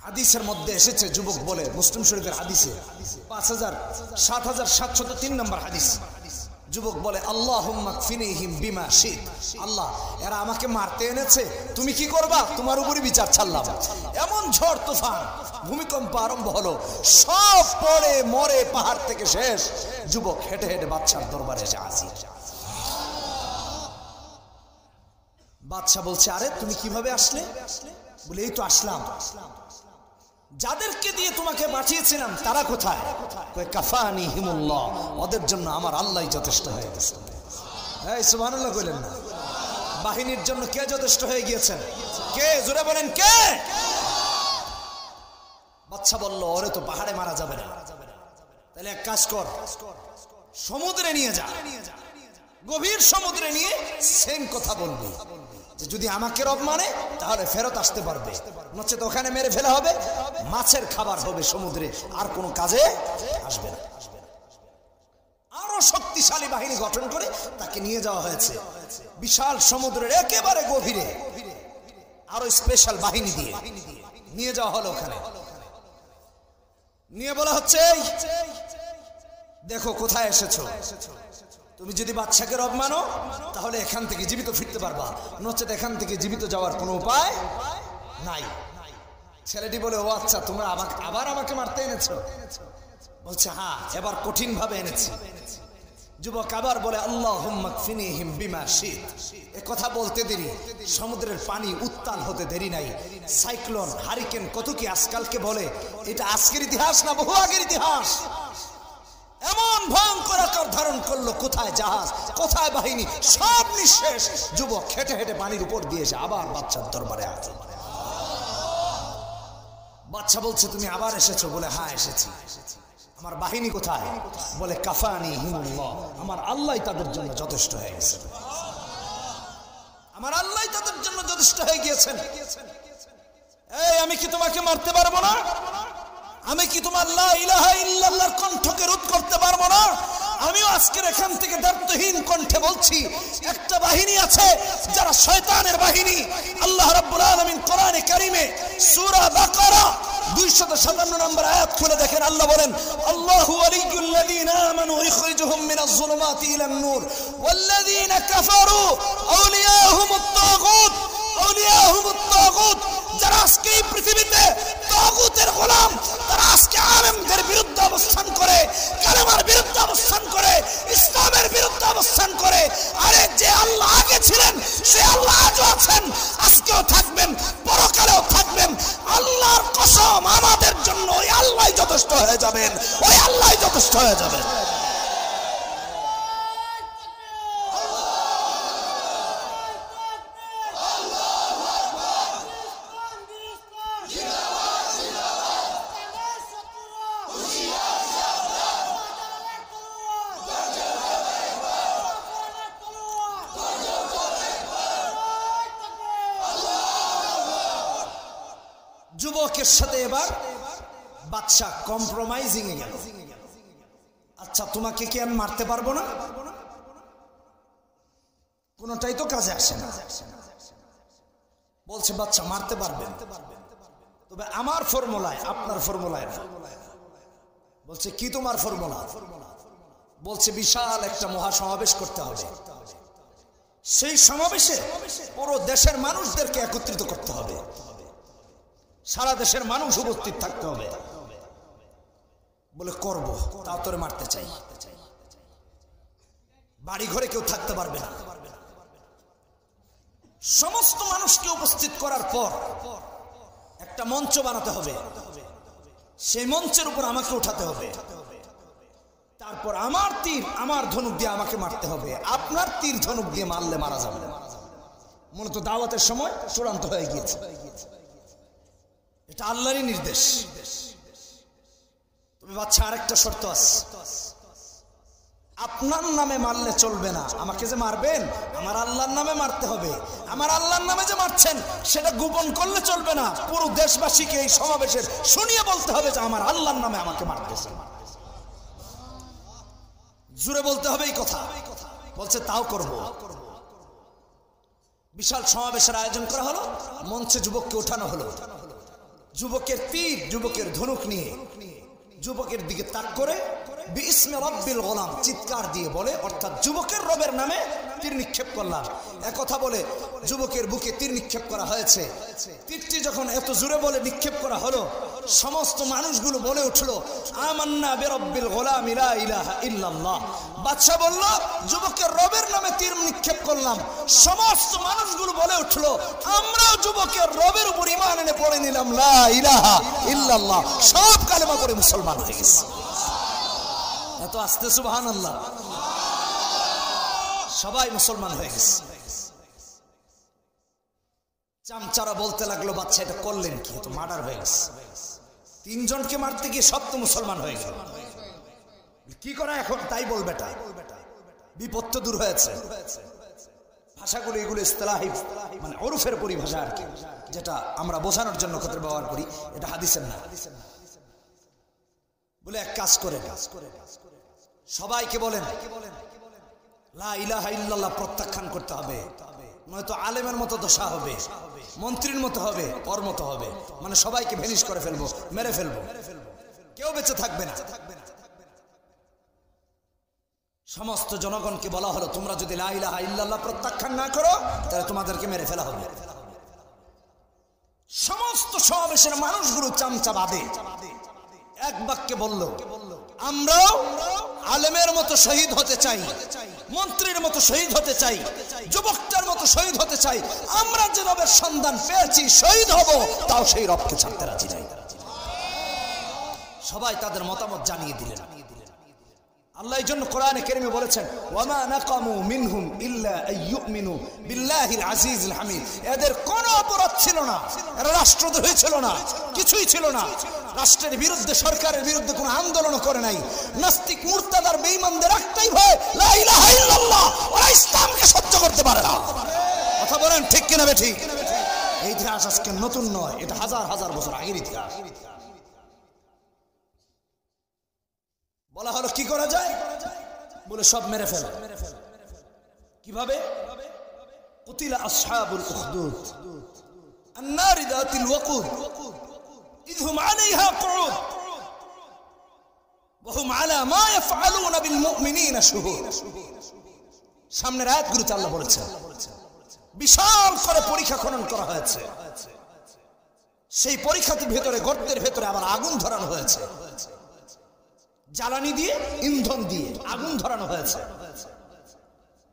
হাদিসের মধ্যে এসেছে, যুবক বলে, মুসলিম শরীফের হাদিসে 7703 নম্বর হাদিস। যুবক বলে, আল্লাহুম্মা কফিনিহিম বিমা শিত। আল্লাহ, এরা আমাকে মারতে এনেছে, তুমি কি করবা? তোমার উপরে বিচার ছাড়লাম। এমন ঝড় তুফান, ভূমিকম্প আরম্ভ হলো, সব পড়ে মরে পাহাড় থেকে শেষ। যুবক হেঁটে হেঁটে বাদশার দরবারে এসে হাজির। বাদশা বলছে, আরে তুমি কিভাবে আসলে? বলে, এই তো আসলাম। যাদেরকে দিয়ে তোমাকে পাঠিয়েছিলাম তারা কোথায়? কাফানি হিমুল্লাহ, ওদের জন্য আমার আল্লাহই যথেষ্ট হয়ে গেছে। এই সুবহানাল্লাহ কইলেন না? বাহিনীর জন্য কে যথেষ্ট হয়ে গিয়েছেন? কে? জোরে বলেন কে? বাদশা বলল, ওরে তো পাহাড়ে মারা যাবে না, তাহলে এক কাজ কর, সমুদ্রে নিয়ে যা। গভীর সমুদ্রে নিয়ে সেম কথা বলবি যে যদি আমাকে রব মানে তাহলে ফেরত আসতে পারবে, নচেত ওখানে মেরে ফেলা হবে, মাছের খাবার হবে সমুদ্রে, আর কোনো কাজে আসবে না। আরো শক্তিশালী বাহিনী গঠন করে তাকে নিয়ে যাওয়া হয়েছে বিশাল সমুদ্রের একেবারে গভীরে, আরো স্পেশাল বাহিনী দিয়ে নিয়ে যাওয়া হলো। ওখানে নিয়ে বলা হচ্ছে, দেখো কোথায় এসেছো, তুমি যদি বাচ্চাকে রব মানো তাহলে এখান থেকে জীবিত ফিরতে পারবা, নচেত এখান থেকে জীবিত যাওয়ার কোনো উপায় নাই। ছেলেটি বলে, ও আচ্ছা, তোমরা আবার আমাকে মারতে এনেছো? বলছে, হ্যাঁ, এবার কঠিন ভাবে এনেছি। যুবক আবার বলে, আল্লাহুম্মা কফিনিহিম বিমা শিত। এ কথা বলতে দেরি, সমুদ্রের পানি উত্তাল হতে দেরি নাই। সাইক্লোন, হারিকেন, কত কি আজকালকে বলে, এটা আজকের ইতিহাস না, বহু আগের ইতিহাস। এমন ভয়ঙ্কর আকার ধারণ করলো, কোথায় জাহাজ, কোথায় বাহিনী, সব নিঃশেষ। যুবক হেঁটে হেঁটে পানির উপর দিয়েছে, আবার বাচ্চার দরবারে আছে। বাচ্চা বলছে, তুমি আবার এসেছো? বলে, হ্যাঁ এসেছি। আমার বাহিনী কোথায়? বলে, কাফানি হিমুল্লাহ, আমার আল্লাহ তাদের জন্য যথেষ্ট হয়ে গেছে। আমার আল্লাহ তাদের জন্য যথেষ্ট হয়ে গিয়েছেন। এই, আমি কি তোমাকে মারতে পারবো না? আমি কি তোমার লা ইলাহা ইল্লাল্লাহর কণ্ঠকে রোধ করতে পারবো না? আমিও আজকের এখান থেকে দ্ব্যর্থহীন কণ্ঠে বলছি, একটা বাহিনী আছে যারা শয়তানের বাহিনী। আল্লাহ রাব্বুল আলামিন কোরআনে কারীমে সূরা বাকারা 257 নম্বর আয়াত খুলে দেখেন, আল্লাহ বলেন, আল্লাহু ওয়ালিয়ুল্লাযীনা আমানু ইখরিজুহুম মিনাজ যুলুমাতি ইলান নূর ওয়াল্লাযীনা কাফারু আউলিয়াহুমুত তাগুত। আউলিয়াহুমুত তাগুত, যারা আজকে এই পৃথিবীতে তাগুতের গোলাম, তারা আজকে আলেমদের বিরুদ্ধে অবস্থান করে, কালেমার বিরুদ্ধে অবস্থান করে, ইসলামের বিরুদ্ধে অবস্থান করে। আরে যে আল্লাহ আগে ছিলেন সে আল্লাহ আজও আছেন, আজকেও থাকবেন, পরকালেও থাকবেন। আল্লাহর কসম, আমাদের জন্য ওই আল্লাহই যথেষ্ট হয়ে যাবেন, ওই আল্লাহই যথেষ্ট হয়ে যাবেন। যুবকের সাথে এবার বাদশা কম্প্রোমাইজিং এ গেল। আচ্ছা, তোমাকে কি আমি মারতে পারবো না? কোনটাই তো কাজে আসে না। বলছে, বাচ্চা মারতে পারবেন, তবে আমার ফর্মুলায়, আপনার ফর্মুলায় না। বলছে, কি তোমার ফর্মুলা? বলছে, বিশাল একটা মহাসমাবেশ করতে হবে, সেই সমাবেশে পুরো দেশের মানুষদেরকে একত্রিত করতে হবে, সারা দেশের মানুষ উপস্থিত থাকতে হবে। বলে, করবো, তাও তোরে মারতে চাই। বাড়ি ঘরে কেউ থাকতে পারবে না। সমস্ত মানুষকে উপস্থিত করার পর একটা মঞ্চ বানাতে হবে, সেই মঞ্চের উপর আমাকে উঠাতে হবে, তারপর আমার তীর আমার ধনুক দিয়ে আমাকে মারতে হবে, আপনার তীর ধনুক দিয়ে মারলে মারা যাবে না। মূলত দাওয়াতের সময় চূড়ান্ত হয়ে গিয়েছে, এটা আল্লাহরই নির্দেশ। তবে বাচ্চা আরেকটা শর্ত আছে, আপনার নামে মারলে চলবে না, আমাকে যে মারবেন আমার আল্লাহর নামে মারতে হবে। আমার আল্লাহর নামে যে মারছেন সেটা গোপন করলে চলবে না, পুরো দেশবাসীকে এই সমাবেশের শুনিয়ে বলতে হবে যে আমার আল্লাহর নামে আমাকে মারতেছেন। জুড়ে বলতে হবে এই কথা। বলছে তাও করব। বিশাল সমাবেশের আয়োজন করা হলো, মঞ্চে যুবককে ওঠানো হলো, যুবকের তীর যুবকের ধনুক নিয়ে যুবকের দিকে তাক করে বিসমি রাব্বিল গোলাম চিৎকার দিয়ে বলে, অর্থাৎ যুবকের রবের নামে তীর নিক্ষেপ করলাম। একথা বলে যুবকের বুকে তীর নিক্ষেপ করা হয়েছে। তীরটি যখন এত জোরে বলে নিক্ষেপ করা হলো, সমস্ত মানুষগুলো বলে উঠলো আমান্না বিরাব্বিল গোলাম লা ইলাহা ইল্লাল্লাহ। বাদশা বলল যুবকের রবের নামে তীর নিক্ষেপ করলাম। সমস্ত মানুষগুলো বলে উঠলো আমরাও যুবকের রবের উপর ঈমান এনে পড়ে নিলাম লা ইলাহা ইল্লাল্লাহ। সব কালেমা পড়ে মুসলমান হয়ে গেছে। এত আস্তে সুবহানাল্লাহ, সবাই মুসলমান হয়ে গেছে। চামচারা বলতে লাগলো বাচ্চা এটা করলেন কি, তো মার্ডার হয়ে গেছে, তিনজনকে মারতে গিয়ে সব তো মুসলমান হয়ে গেল, কি করা এখন তাই বলবেটা, বিপদ তো দূর হয়েছে। ভাষাগুলো এগুলো ইসতিলাহি মানে ওরফের পরিভাষা আর কি, যেটা আমরা বোঝানোর জন্য ক্ষেত্রে ব্যবহার করি, এটা হাদিসের না। বলে এক কাজ করে সবাইকে বলেন লা ইলাহা ইল্লাল্লাহ প্রত্যাখ্যান করতে হবে, নয়তো আলেমের মতো দশা হবে, মন্ত্রীর মতো হবে, ওর মতো হবে, মানে সবাইকে ভেনিশ করে ফেলবো, মেরে ফেলবো, কেউ বেঁচে থাকবে না। সমস্ত জনগণকে বলা হলো তোমরা যদি লা ইলাহা ইল্লাল্লাহ প্রত্যাখ্যান না করো তাহলে তোমাদেরকে মেরে ফেলা হবে। সমস্ত সমাবেশের মানুষগুলো চামচা বাদে এক বাক্যে বলল আমরাও আলেমের মতো শহীদ হতে চাই, মন্ত্রীর মতো শহীদ হতে চাই, যুবকটার মতো শহীদ হতে চাই। আমরা যে রবের সন্ধান পেয়েছি শহীদ হব, তাও সেই রবকে ছাড়তে রাজি নাই। সবাই তাদের মতামত জানিয়ে দিলেন। আল্লাহ এই জন্য কোরআনে কারীমে বলেছেন ওয়ামা নাকামু মিনহুম ইল্লা আইয়ুমিনু বিল্লাহিল আজিজিল হামিদ। এদের কোনো অপরাধ ছিল না, এরা রাষ্ট্রদ্রোহী ছিল না, কিছুই ছিল না, রাষ্ট্রের বিরুদ্ধে সরকারের বিরুদ্ধে কোনো আন্দোলনও করে নাই। নাস্তিক মুরতাদ আর বেঈমানদের একটাই ভয় লা ইলাহা ইল্লাল্লাহ, ওরা ইসলামকে সহ্য করতে পারে না। কথা বলেন ঠিক কিনা বেঠিক? এই ইতিহাস আজকে নতুন নয়, এটা হাজার হাজার বছর আগের ইতিহাস। বলা হলো কি করা যায়, বলে সব মেরে ফেল। কিভাবে? কুতিলা আসহাবুল উখদুদ আন-নার যাতিল ওয়াকুদ ইযহুম আলাইহা কুউদ ওয়া হুম আলা মা ইয়াফআলুনা বিল মুমিনিনা শুহুদ। সামনের আয়াতগুলোতে আল্লাহ বলেছেন বিশাল করে পরীক্ষা খনন করা হয়েছে, সেই পরীক্ষার ভেতরে গর্তের ভেতরে আবার আগুন ধরানো হয়েছে, জ্বালানি দিয়ে ইন্ধন দিয়ে আগুন ধরানো হয়েছে।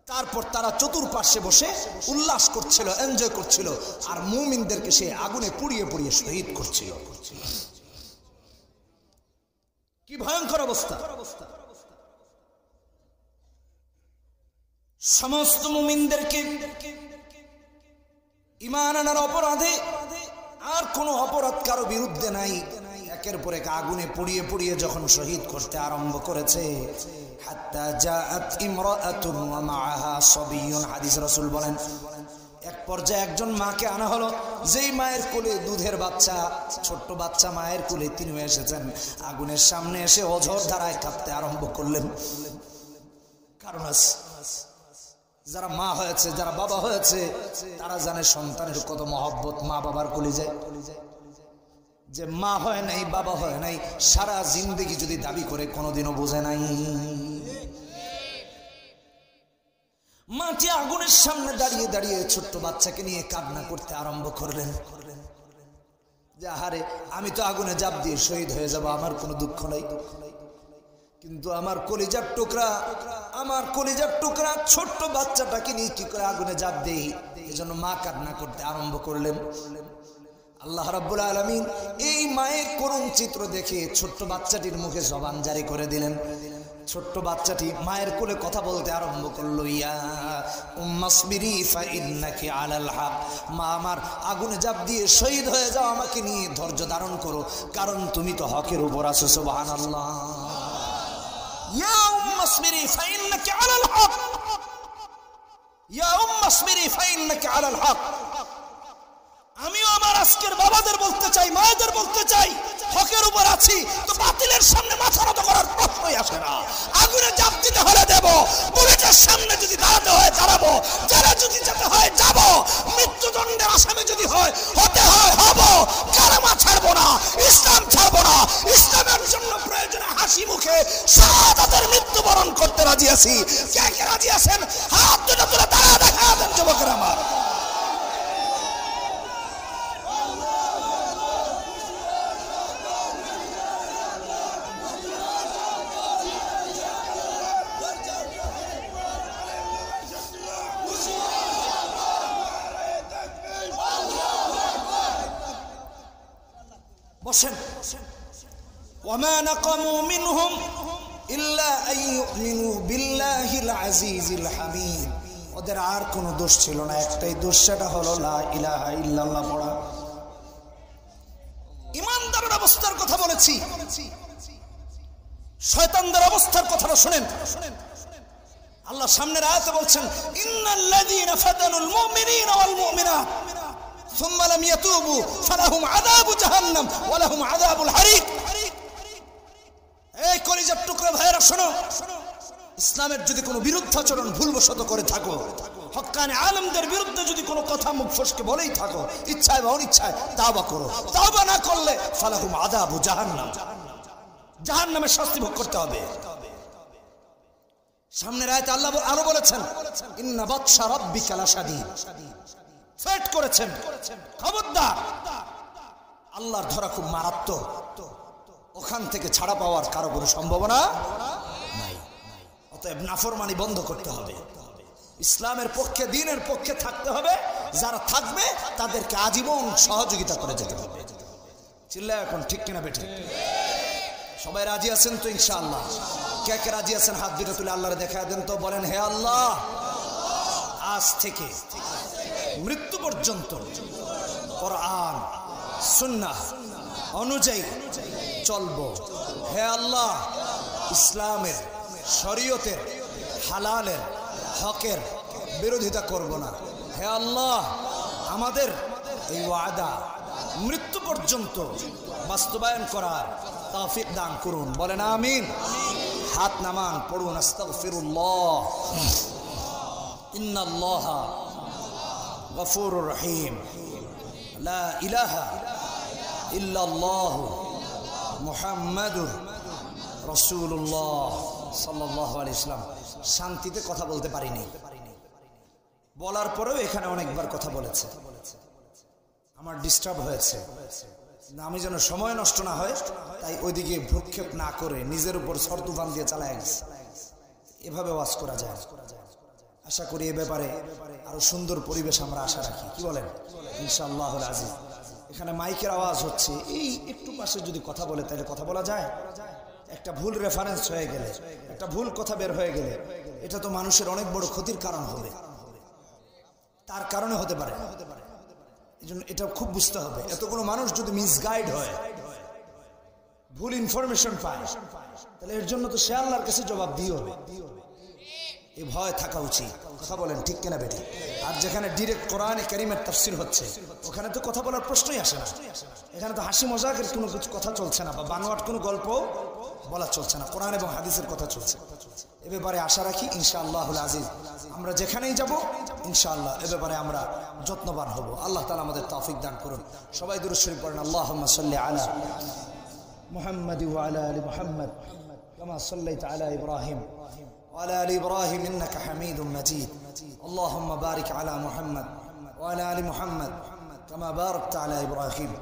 তারপর তারা চতুর্পার্শ্বে বসে উল্লাস করছিল, এনজয় করছিল, আর মুমিনদেরকে সে আগুনে পুড়িয়ে পুড়িয়ে শহীদ করছিল। কি ভয়ঙ্কর অবস্থা! সমস্ত মুমিনদেরকে ঈমান আনার অপরাধে, আর কোনো অপরাধ কারো বিরুদ্ধে নাই, একের পর এক আগুনে পুড়িয়ে পুড়িয়ে যখন শহীদ করতে আরম্ভ করেছে, হাত্তা জাআত ইমরাআতুন ওয়া মাআহা সাবিয়্যুন। হাদিস রাসূল বলেন এক পর্যায়ে একজন মাকে আনা হলো, যেই মায়ের কোলে দুধের বাচ্চা, ছোট্ট বাচ্চা মায়ের কোলে তিনিও এসেছেন। আগুনের সামনে এসে অঝর ধারায় কাঁদতে আরম্ভ করলেন। কারণ যারা মা হয়েছে, যারা বাবা হয়েছে, তারা জানে সন্তানের কত মহব্বত মা বাবার কলিজায়। যে মা হয় নাই, বাবা হয় নাই, সারা জিন্দেগি যদি দাবি করে কোনোদিনও বোঝে নাই। মাটি আগুনের সামনে দাঁড়িয়ে দাঁড়িয়ে ছোট্ট বাচ্চাকে নিয়ে কান্না করতে আরম্ভ করলেন যে আহারে, আমি তো আগুনে জাপ দিয়ে শহীদ হয়ে যাব, আমার কোনো দুঃখ নাই, কিন্তু আমার কলিজার টুকরা ছোট্ট বাচ্চাটাকে নিয়ে কি করে আগুনে ঝাঁপ দেই, এজন্য মা কান্না করতে আরম্ভ করলেন। আল্লাহ রাব্বুল আলামিন এই মায়ের করুণ চিত্র দেখে ছোট্ট বাচ্চাটির মুখে জবান জারি করে দিলেন। ছোট্ট বাচ্চাটি মায়ের কোলে কথা বলতে আরম্ভ করলো, ইয়া উম্মাসবিরি ফাইন্নাকি আলাল হক, মা আমার আগুনে ঝাঁপ দিয়ে শহীদ হয়ে যাও, আমাকে নিয়ে ধৈর্য ধারণ করো, কারণ তুমি তো হকের উপর আছো। সুবহানাল্লাহ। ইয়া উম্মাসবিরি ফাইন্নাকি আলাল হক, ইয়া উম্মাসবিরি ফাইন্নাকি আলাল হক। আমিও আমার আজকের বাবাদের বলতে চাই, মায়েদের বলতে চাই, হকের উপর আছি তো বাতিলের সামনে মাথা নত করার প্রশ্নই আসে না। আগুনে ঝাঁপ দিতে হলে দেব, বুলেটের সামনে যদি দাঁড়াতে হয় দাঁড়াবো, যারা যদি যেতে হয় যাব, মৃত্যুদণ্ডের আসামি যদি হয় হতে হয় হব, কালেমা ছাড়বো না, ইসলাম ছাড়বো না। ইসলামের জন্য প্রয়োজনে হাসি মুখে শাহাদাতের মৃত্যুবরণ করতে রাজি আছি। কে কে রাজি আছেন হাত দুটো তুলে দাঁড়া দেখা দেন যুবকের আমার। বসেন। ওয়ামা নাকামু মিনহুম ইল্লা আন ইউমিনু বিল্লাহিল আজিজিল হামিদ। ওদের আর কোনো দোষ ছিল না, একটাই দোষ, সেটা হলো লা ইলাহা ইল্লাল্লাহ পড়া। ইমানদারের অবস্থার কথা বলেছি, শয়তানদের অবস্থার কথাটা শুনেন। আল্লাহ সামনের আয়াতে বলছেন, ইন্নাল্লাযীনা ফাতানুল মুমিনিনা ওয়াল মুমিনাত ثم لم يتوبوا فلهم عذاب جهنم ولهم عذاب الحريق। এই কলিজার টুকরা ভাইরা শোনো, ইসলামের যদি কোনো বিরুদ্ধাচরণ ভুলবশত করে থাকো, হক্কানি আলেমদের বিরুদ্ধে যদি কোনো কথা মুখ ফসকে বলেই থাকো, ইচ্ছায় বা অনিচ্ছায়, তাওবা করো। তাওবা না করলে ফালাহুম আযাবু জাহান্নাম, জাহান্নামের শাস্তি ভোগ করতে হবে। সামনের আয়াতে আল্লাহ আরো বলেছেন, ইন্না বাতশা রাব্বিকা লাশাদীদ। সেট করেছেন, খবরদার, আল্লাহর ধরা খুব মারাত্মক, ওখান থেকে ছাড়া পাওয়ার কারো কোনো সম্ভাবনা নাই। অতএব নাফরমানি বন্ধ করতে হবে, ইসলামের পক্ষে, দ্বীনের পক্ষে থাকতে হবে। যারা থাকবে তাদেরকে আজীবন সহযোগিতা করে যেতে হবে। চিল্লায় এখন ঠিক কিনা বেঠিক? সবাই রাজি আছেন তো ইনশাআল্লাহ? কে কে রাজি আছেন হাত দুটো তুলে আল্লাহরে দেখা দেন তো, বলেন হে আল্লাহ, আজ থেকে মৃত্যু পর্যন্ত কোরআন সুন্নাহ অনুযায়ী চলবো। হে আল্লাহ, ইসলামের, শরীয়তের, হালালের, হকের বিরোধিতা করব না। হে আল্লাহ, আমাদের এই ওয়াদা মৃত্যু পর্যন্ত বাস্তবায়ন করার তৌফিক দান করুন। বলেন আমিন। হাত নামান, পড়ুন আস্তাগফিরুল্লাহ, ইন্নাল্লাহা গফুরুর রহিম, লা ইলাহা ইল্লাল্লাহু মুহাম্মাদুর রাসূলুল্লাহ সাল্লাল্লাহু আলাইহি ওয়াসাল্লাম। শান্তিতে কথা বলতে পারিনি, বলার পরেও এখানে অনেকবার কথা বলেছে, আমার ডিস্টার্ব হয়েছে। আমি যেন সময় নষ্ট না হয় তাই ওইদিকে ভ্রুক্ষেপ না করে নিজের উপর সরতুফান দিয়ে চালায় গেছে। এভাবে ওয়াজ করা যায়। আশা করি এ ব্যাপারে আরো সুন্দর পরিবেশ আমরা আশা রাখি। কি বলেন? ইনশাআল্লাহুল আজিজ। এখানে মাইকের আওয়াজ হচ্ছে, এই একটু পাশে যদি কথা বলে তাহলে কথা বলা যায়। একটা ভুল রেফারেন্স হয়ে গেলে, একটা ভুল কথা বের হয়ে গেলে এটা তো মানুষের অনেক বড় ক্ষতির কারণ হবে, তার কারণে হতে পারে। এই জন্য এটা খুব বুঝতে হবে। এতগুলো মানুষ যদি মিসগাইড হয়, ভুল ইনফরমেশন পায়, তাহলে এর জন্য তো সে আল্লাহর কাছে জবাব দিয়ে হবে। এই ভয় থাকা উচিত। কথা বলেন ঠিক কিনা বেটি? আর যেখানে ডিরেক্ট কোরআনে কারীমের তাফসীর হচ্ছে ওখানে তো কথা বলার প্রশ্নই আসে না। এখানে তো হাসি মজাকের কোনো কিছু কথা চলছে না, বা বানোয়াট কোনো গল্প বলা চলছে না, কোরআন এবং হাদিসের কথা চলছে। এ ব্যাপারে আশা রাখি ইনশাআল্লাহুল আজিজ আমরা যেখানেই যাব ইনশাআল্লাহ এ ব্যাপারে আমরা যত্নবান হব। আল্লাহ তাআলা আমাদের তৌফিক দান করুন। সবাই দুরূদ শরীফ পড়েন, আল্লাহুম্মা সাল্লি আলা মুহাম্মাদ ওয়া আলা আলি মুহাম্মাদ কামা সাল্লাইতা আলা ইব্রাহিম وعلى آل إبراهيم إنك حميد مجيد. اللهم بارك على محمد وعلى آل محمد كما باركت على إبراهيم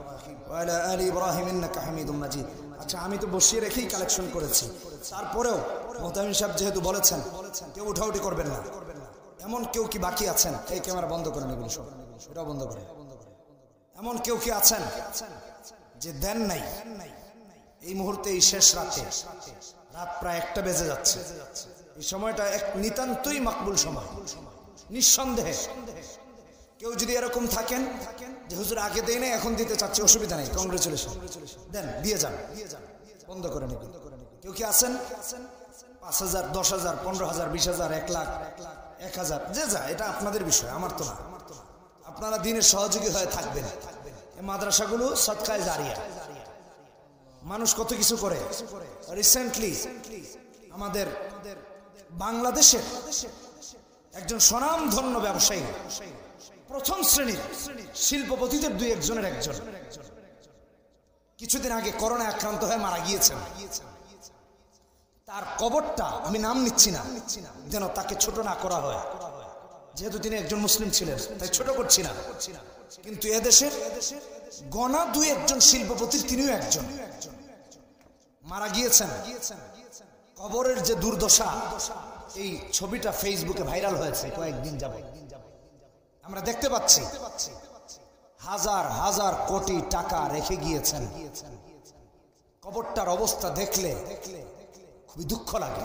وعلى آل إبراهيم إنك حميد مجيد. আচ্ছা, আমি তো বসিয়ে রেখেই কালেকশন করেছি, তারপরেও মোহতামিম সাহেব যেহেতু বলেছেন কেউ উঠাউঠি করবেন না, এমন কেউ কি বাকি আছেন? এই ক্যামেরা বন্ধ করেন, এগুলো সব এটাও বন্ধ করেন। এমন কেউ কি আছেন যে দেন নাই? এই মুহূর্তে, এই শেষ রাতে, রাত প্রায় 1টা বেজে যাচ্ছে, এই সময়টা এক নিতান্তই মাকবুল সময়, নিঃসন্দেহে। কেউ যদি এরকম থাকেন যে হুজুর আগে দেই না, এখন দিতে চাচ্ছি, অসুবিধা নেই, কংগ্রেচুলেশন, দেন, দিয়ে যান, বন্ধ করে নিন। কেউ কি আছেন? 5,000, 10,000, 15,000, 20,000, 1 লাখ, 1,000, যে যা, এটা আপনাদের বিষয়, আমার তো না। আপনারা দিনের সহযোগী হয়ে থাকবেন। এই মাদ্রাসাগুলো সদকায়ে জারিয়া, মানুষ কত কিছু করে। রিসেন্টলি আমাদের বাংলাদেশের একজন স্বনামধন্য ব্যবসায়ী, প্রথম শ্রেণীর শিল্পপতিদের 2-1 জনের একজন, কিছুদিন আগে করোনা আক্রান্ত হয়ে মারা গিয়েছেন। তার কবরটা, আমি নাম নিচ্ছি না যেন তাকে ছোট না করা হয়, যেহেতু তিনি একজন মুসলিম ছিলেন তাই ছোট করছি না, কিন্তু এদেশের গণা 2-1 জন শিল্পপতির তিনিও একজন মারা গিয়েছেন। কবরের যে দুর্দশা, এই ছবিটা ফেসবুকে ভাইরাল হয়েছে কয়েকদিন যাবত, আমরা দেখতে পাচ্ছি। হাজার হাজার কোটি টাকা রেখে গিয়েছেন। কবরটার অবস্থা দেখলে খুবই দুঃখ লাগে।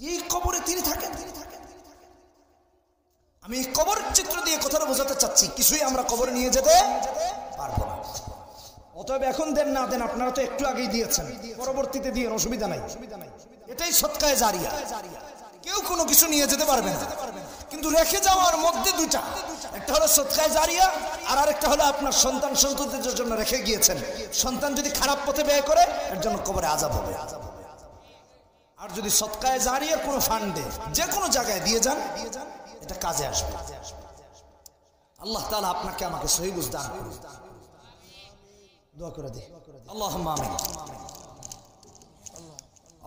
এই কবরে তিনি থাকেন। আমি এই কবর চিত্র দিয়ে কথাটা বোঝাতে চাচ্ছি, কিছুই আমরা কবরে নিয়ে যেতে পারবো না। অতএব এখন দেন না দেন, আপনারা তো একটু আগেই দিয়েছেন, পরবর্তীতে দিয়ে অসুবিধা নাই, এটাই সদকায়ে জারিয়া। কেউ কোনো কিছু নিয়ে যেতে পারবে না, কিন্তু রেখে যাওয়ার মধ্যে দুইটা, একটা হলো সদকায়ে জারিয়া, আর আরেকটা হলো আপনার সন্তান সন্ততিদের জন্য রেখে গিয়েছেন। সন্তান যদি খারাপ পথে ব্যয় করে, এর জন্য কবরে আযাব হবে। আর যদি সদকায়ে জারিয়ার কোনো ফান্ডে যে কোনো জায়গায় দিয়ে যান, এটা কাজে আসবে। আল্লাহ তাআলা আপনাকে আমাকে সহি বুঝ দান করুন। দোয়া করে দিই, আল্লাহুম্মা আমিন।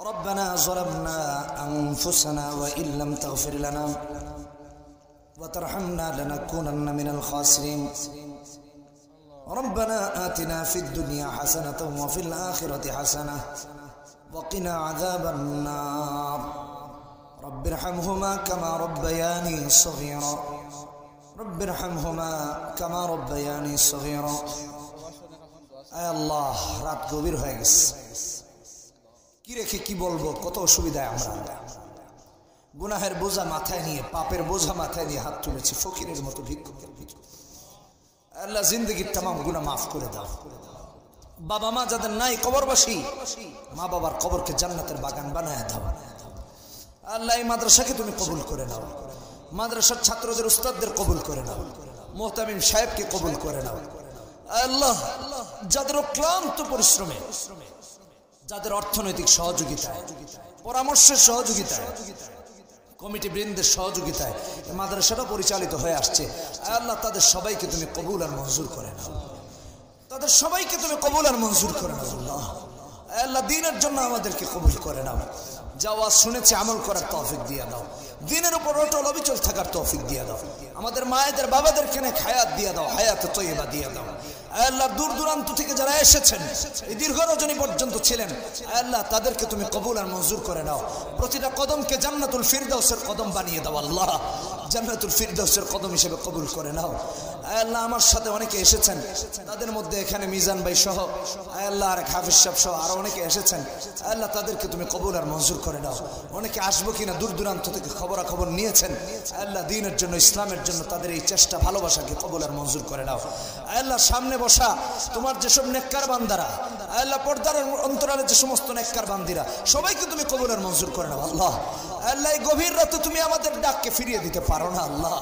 ربنا ظلمنا أنفسنا وإن لم تغفر لنا وترحمنا لنكونن من الخاسرين ربنا آتنا في الدنيا حسنة وفي الآخرة حسنة وقنا عذاب النار رب ارحمهما كما ربياني صغيرا رب ارحمهما كما ربياني صغيرا আয় আল্লাহ, রাত গভীর হয়ে গেছে, কি রেখে কি বলবো, কত অসুবিধায় আমরা। গুনাহের বোঝা মাথায় নিয়ে, পাপের বোঝা মাথায় নিয়ে হাত তুলেছি ফকিরের মতো ভিক্ষুক। আল্লাহ জিন্দগির তামাম গুনাহ মাফ করে দাও। বাবা মা যাদের নাই কবরবাসী, মা বাবার কবরকে জান্নাতের বাগান বানায় দাও। আল্লাহ এই মাদ্রাসাকে তুমি কবুল করে নাও, মাদ্রাসার ছাত্রদের উস্তাদদের কবুল করে নাও, মোহতামিম সাহেবকে কবুল করে নাও। আল্লাহ যাদের ক্লান্ত পরিশ্রমে, যাদের অর্থনৈতিক সহযোগিতায়, পরামর্শের সহযোগিতায়, কমিটি বৃন্দের সহযোগিতায় এই মাদ্রাসাটা পরিচালিত হয়ে আসছে, আল্লাহ তাদের সবাইকে তুমি কবুল আর মঞ্জুর করে নাও, তাদের সবাইকে তুমি কবুল আর মঞ্জুর করে নাও। আল্লাহ আল্লাহ দ্বীনের জন্য আমাদেরকে কবুল করে নাও। যা ওয়াজ শুনেছে আমল করার তৌফিক দিয়ে দাও, দ্বীনের উপর অটল অবিচল থাকার তৌফিক দিয়ে দাও। আমাদের মায়েদের বাবাদেরকে নেক হায়াত দিয়ে দাও, হায়াত তয়্যিবা দিয়ে দাও। আল্লাহ দূর দূরান্ত থেকে যারা এসেছেন, এই দীর্ঘ রজনী পর্যন্ত ছিলেন, আল্লাহ তাদেরকে তুমি কবুল আর মঞ্জুর করে নাও। প্রতিটা কদমকে জান্নাতুল ফিরদাউসের কদম বানিয়ে দাও। আল্লাহ জান্নাতুল ফিরদাউসের কদম হিসেবে কবুল করে নাও। আল্লাহ আমার সাথে অনেকে এসেছেন, তাদের মধ্যে এখানে মিজান ভাই সহ, আল্লাহ আর হাফিজ সাহেব সহ আরো অনেকে এসেছেন, আল্লাহ তাদেরকে তুমি কবুল আর মঞ্জুর করে নাও। অনেকে আসবো কিনা দূর দূরান্ত থেকে খবরাখবর নিয়েছেন, আল্লাহ দ্বীনের জন্য, ইসলামের জন্য তাদের এই চেষ্টা, ভালোবাসাকে কবুল আর মঞ্জুর করে নাও। আল্লাহ সামনে বসা তোমার যেসব নেককার বান্দারা, আল্লাহ পর্দার অন্তরালে যে সমস্ত নেককার বান্দিরা, সবাইকে তুমি কবুল আর মঞ্জুর করে নাও। আল্লাহ আল্লাহ এই গভীর রাতে তুমি আমাদের ডাককে ফিরিয়ে দিতে পারো না। আল্লাহ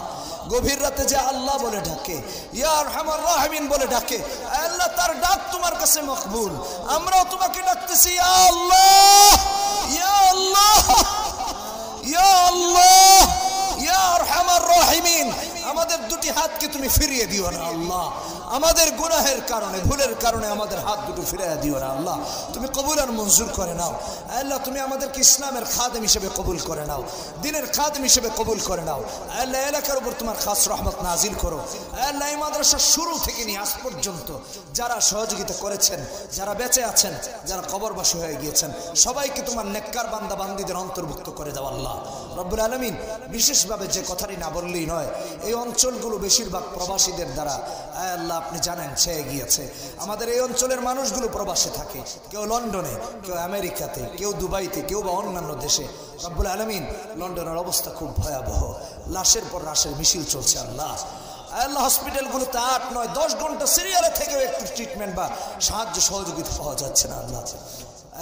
গভীর রাতে যে আল্লাহ বলে ডাকে, ইয়া আরহামার রাহিমিন বলে ডাকে, আল্লাহ তার ডাক তোমার কাছে মকবুল। আমরাও তোমাকে ডাকতেছি, ইয়া আল্লাহ, ইয়া আল্লাহ, ইয়া আল্লাহ, ইয়া আরহামার রাহিমিন। আমাদের দুটি হাতকে তুমি ফিরিয়ে দিও না আল্লাহ, আমাদের গুনাহের কারণে ভুলের কারণে আমাদের হাত দুটো ফিরিয়ে দিও না আল্লাহ, তুমি কবুল আর মঞ্জুর করে নাও আল্লাহ। তুমি আমাদেরকে ইসলামের খাদেম হিসেবে কবুল করে নাও, দ্বীনের খাদেম হিসেবে কবুল করে নাও আল্লাহ। এলাকার উপর তোমার খাস রহমত নাজিল করো আল্লাহ। এই মাদ্রাসা শুরু থেকে নিয়ে আজ পর্যন্ত যারা সহযোগিতা করেছেন, যারা বেঁচে আছেন, যারা কবরবাসী হয়ে গিয়েছেন, সবাইকে তোমার নেককার বান্দা বান্দীদের অন্তর্ভুক্ত করে দাও আল্লাহ রব্বুল আলামিন। বিশেষভাবে যে কথাটি না বললেই নয়, এই অঞ্চলগুলো বেশিরভাগ প্রবাসীদের দ্বারা আল্লাহ আপনি জানেন ছেয়ে গিয়েছে। আমাদের এই অঞ্চলের মানুষগুলো প্রবাসে থাকে, কেউ লন্ডনে, কেউ আমেরিকাতে, কেউ দুবাইতে, কেউ বা অন্যান্য দেশে। রব্বুল আলামিন, লন্ডনের অবস্থা খুব ভয়াবহ, লাশের পর লাশের মিছিল চলছে আল্লাহ। আল্লাহ হসপিটালগুলোতে 8, 9, 10 ঘন্টা সিরিয়ালে থেকেও একটু ট্রিটমেন্ট বা সাহায্য সহযোগিতা পাওয়া যাচ্ছে না আল্লাহ।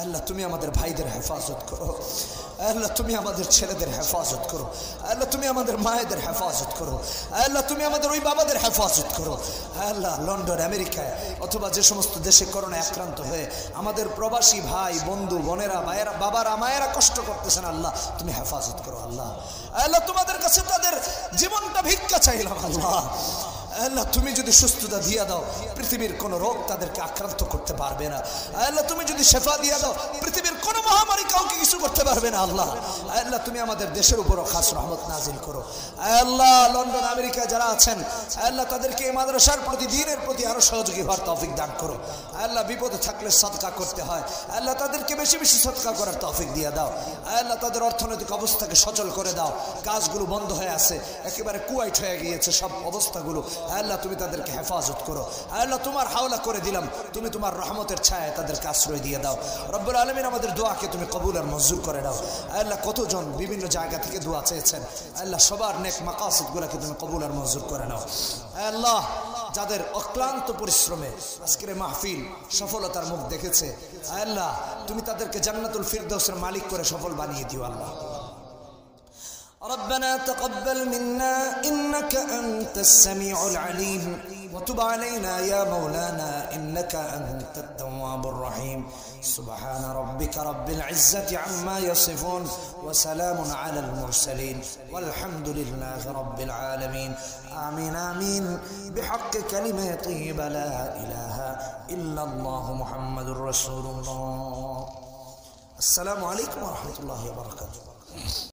আল্লাহ তুমি আমাদের ভাইদের হেফাজত করো আল্লাহ, তুমি আমাদের ছেলেদের হেফাজত করো আল্লাহ, তুমি আমাদের মায়েদের হেফাজত করো আল্লাহ, তুমি আমাদের ওই বাবাদের হেফাজত করো আল্লাহ। লন্ডন, আমেরিকায় অথবা যে সমস্ত দেশে করোনা আক্রান্ত হয়ে আমাদের প্রবাসী ভাই বন্ধু বোনেরা ভাইয়েরা বাবারা মায়েরা কষ্ট করতেছেন আল্লাহ, তুমি হেফাজত করো আল্লাহ। আল্লাহ তোমাদের কাছে তাদের জীবনটা ভিক্ষা চাইলাম আল্লাহ। আল্লাহ তুমি যদি সুস্থতা দিয়ে দাও, পৃথিবীর কোনো রোগ তাদেরকে আক্রান্ত করতে পারবে না আল্লাহ। তুমি যদি শেফা দিয়ে দাও, পৃথিবীর কোনো মহামারী কাউকে কিছু করতে পারবে না আল্লাহ। আল্লাহ তুমি আমাদের দেশের উপরও খাস রহমত নাজিল করো আল্লাহ। লন্ডন, আমেরিকায় যারা আছেন আল্লাহ, তাদেরকে এই মাদ্রাসার প্রতি, দ্বীনের প্রতি আরো সহযোগী হওয়ার তৌফিক দান করো আল্লাহ। বিপদে থাকলে সদকা করতে হয় আল্লাহ, তাদেরকে বেশি বেশি সদকা করার তৌফিক দিয়ে দাও আল্লাহ। তাদের অর্থনৈতিক অবস্থাকে সচল করে দাও, কাজগুলো বন্ধ হয়ে আছে, একেবারে কুয়াইট হয়ে গিয়েছে সব অবস্থাগুলো আল্লাহ। তুমি তাদেরকে হেফাজত করো আল্লাহ। তোমার হাওলা করে দিলাম, তুমি তোমার রহমতের ছায়ায় তাদেরকে আশ্রয় দিয়ে দাও রব্বুল আলামিন। আমাদের দোয়াকে তুমি কবুল আর মঞ্জুর করে দাও আল্লাহ। কতজন বিভিন্ন জায়গা থেকে দোয়া চেয়েছেন আল্লাহ, সবার নেক মাকাসিদগুলোকে তুমি কবুল আর মঞ্জুর করে নাও আল্লাহ। যাদের অক্লান্ত পরিশ্রমে আজকের মাহফিল সফলতার মুখ দেখেছে আল্লাহ, তুমি তাদেরকে জান্নাতুল ফিরদৌসের মালিক করে সফল বানিয়ে দিও আল্লাহ। ربنا تقبل منا إنك أنت السميع العليم وتب علينا يا مولانا إنك أنت التواب الرحيم سبحان ربك رب العزة عما يصفون وسلام على المرسلين والحمد لله رب العالمين آمين آمين بحق كلمة طيبة لا إله إلا الله محمد رسول الله. السلام عليكم ورحمة الله وبركاته.